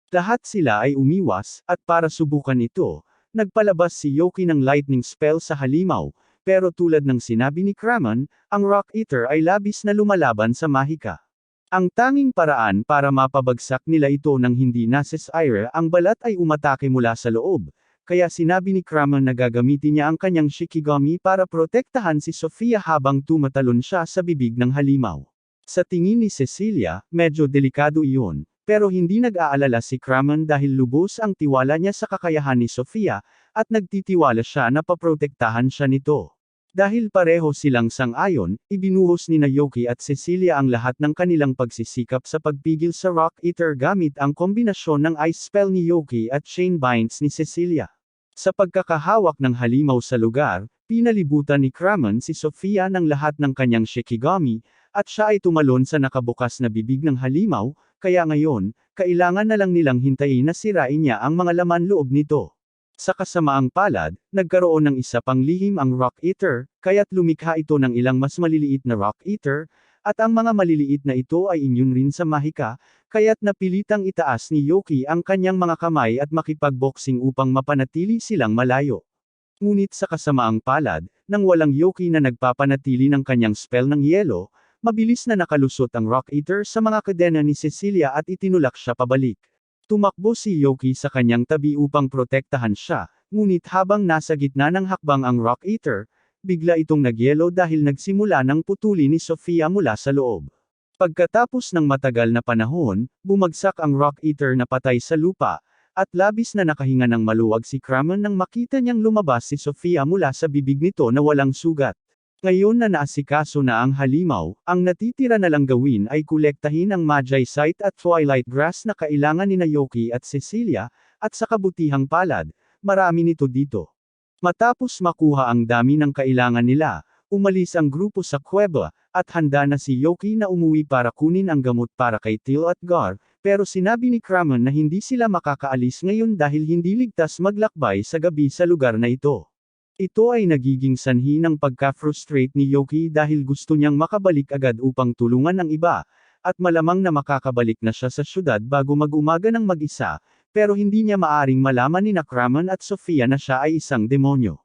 Lahat sila ay umiwas, at para subukan ito, nagpalabas si Yoki ng lightning spell sa halimaw, pero tulad ng sinabi ni Crumman, ang Rock Eater ay labis na lumalaban sa mahika. Ang tanging paraan para mapabagsak nila ito nang hindi nasesire ang balat ay umatake mula sa loob, kaya sinabi ni Crumman na gagamitin niya ang kanyang Shikigami para protektahan si Sofia habang tumatalon siya sa bibig ng halimaw. Sa tingin ni Cecilia, medyo delikado iyon, pero hindi nag-aalala si Crumman dahil lubos ang tiwala niya sa kakayahan ni Sofia, at nagtitiwala siya na paprotektahan siya nito. Dahil pareho silang sang-ayon, ibinuhos ni Yoki at Cecilia ang lahat ng kanilang pagsisikap sa pagpigil sa Rock Eater gamit ang kombinasyon ng Ice Spell ni Yoki at Chain Binds ni Cecilia. Sa pagkakahawak ng halimaw sa lugar, pinalibutan ni Crumman si Sofia ng lahat ng kanyang Shikigami, at siya ay tumalon sa nakabukas na bibig ng halimaw, kaya ngayon, kailangan na lang nilang hintayin na sirain niya ang mga laman loob nito. Sa kasamaang palad, nagkaroon ng isa pang lihim ang Rock Eater, kaya't lumikha ito ng ilang mas maliliit na Rock Eater, at ang mga maliliit na ito ay immune rin sa mahika, kaya't napilitang itaas ni Yoki ang kanyang mga kamay at makipagboxing upang mapanatili silang malayo. Ngunit sa kasamaang palad, nang walang Yoki na nagpapanatili ng kanyang spell ng yelo, mabilis na nakalusot ang Rock Eater sa mga kadena ni Cecilia at itinulak siya pabalik. Tumakbo si Yoki sa kanyang tabi upang protektahan siya, ngunit habang nasa gitna ng hakbang ang Rock Eater, bigla itong nagyelo dahil nagsimula ng putuli ni Sofia mula sa loob. Pagkatapos ng matagal na panahon, bumagsak ang Rock Eater na patay sa lupa, at labis na nakahinga ng maluwag si Crumman nang makita niyang lumabas si Sofia mula sa bibig nito na walang sugat. Ngayon na naasikaso na ang halimaw, ang natitira na lang gawin ay kolektahin ang Magi Site at Twilight Grass na kailangan ni Yoki at Cecilia, at sa kabutihang palad, marami nito dito. Matapos makuha ang dami ng kailangan nila, umalis ang grupo sa kuweba, at handa na si Yoki na umuwi para kunin ang gamot para kay Teal at Gar, pero sinabi ni Kramen na hindi sila makakaalis ngayon dahil hindi ligtas maglakbay sa gabi sa lugar na ito. Ito ay nagiging sanhi ng pagka-frustrate ni Yoki dahil gusto niyang makabalik agad upang tulungan ang iba, at malamang na makakabalik na siya sa syudad bago mag-umaga ng mag-isa, pero hindi niya maaring malaman ni Kramen at Sofia na siya ay isang demonyo.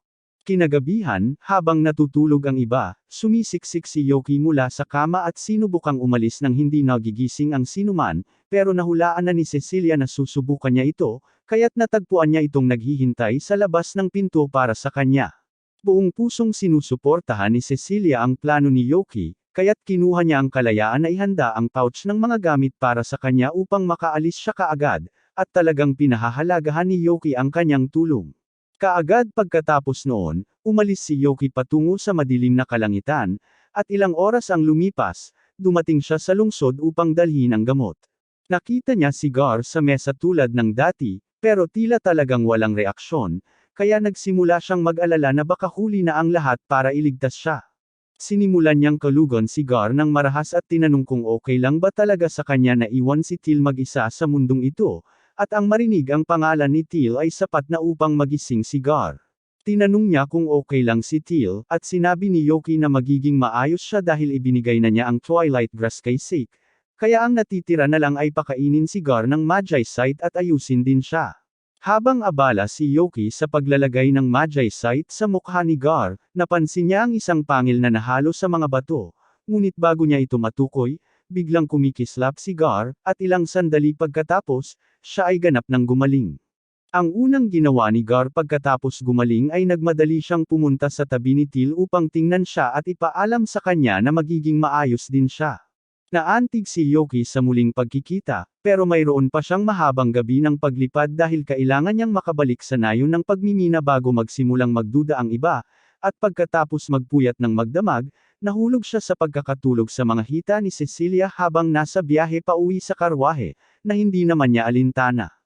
Kinagabihan, habang natutulog ang iba, sumisiksik si Yoki mula sa kama at sinubukang umalis nang hindi nagigising ang sinuman, pero nahulaan na ni Cecilia na susubukan niya ito, kaya't natagpuan niya itong naghihintay sa labas ng pinto para sa kanya. Buong pusong sinusuportahan ni Cecilia ang plano ni Yoki, kaya't kinuha niya ang kalayaan na ihanda ang pouch ng mga gamit para sa kanya upang makaalis siya kaagad, at talagang pinahahalagahan ni Yoki ang kanyang tulong. Kaagad pagkatapos noon, umalis si Yoki patungo sa madilim na kalangitan, at ilang oras ang lumipas, dumating siya sa lungsod upang dalhin ang gamot. Nakita niya si Gar sa mesa tulad ng dati, pero tila talagang walang reaksyon, kaya nagsimula siyang mag-alala na baka huli na ang lahat para iligtas siya. Sinimulan niyang kalugon si Gar ng marahas at tinanong kung okay lang ba talaga sa kanya na iwan si Teal mag-isa sa mundong ito, at ang marinig ang pangalan ni Teal ay sapat na upang magising si Gar. Tinanong niya kung okay lang si Teal, at sinabi ni Yoki na magiging maayos siya dahil ibinigay na niya ang Twilight Grass kay Sik, kaya ang natitira na lang ay pakainin si Gar ng Magicite at ayusin din siya. Habang abala si Yoki sa paglalagay ng Magicite sa mukha ni Gar, napansin niya ang isang pangil na nahalo sa mga bato, ngunit bago niya ito matukoy, biglang kumikislap si Gar, at ilang sandali pagkatapos, siya ay ganap ng gumaling. Ang unang ginawa ni Gar pagkatapos gumaling ay nagmadali siyang pumunta sa tabi ni Teal upang tingnan siya at ipaalam sa kanya na magiging maayos din siya. Naantig si Yoki sa muling pagkikita, pero mayroon pa siyang mahabang gabi ng paglipad dahil kailangan niyang makabalik sa nayon ng pagmimina bago magsimulang magduda ang iba, at pagkatapos magpuyat ng magdamag, nahulog siya sa pagkakatulog sa mga hita ni Cecilia habang nasa biyahe pa uwi sa karwahe, na hindi naman niya alintana.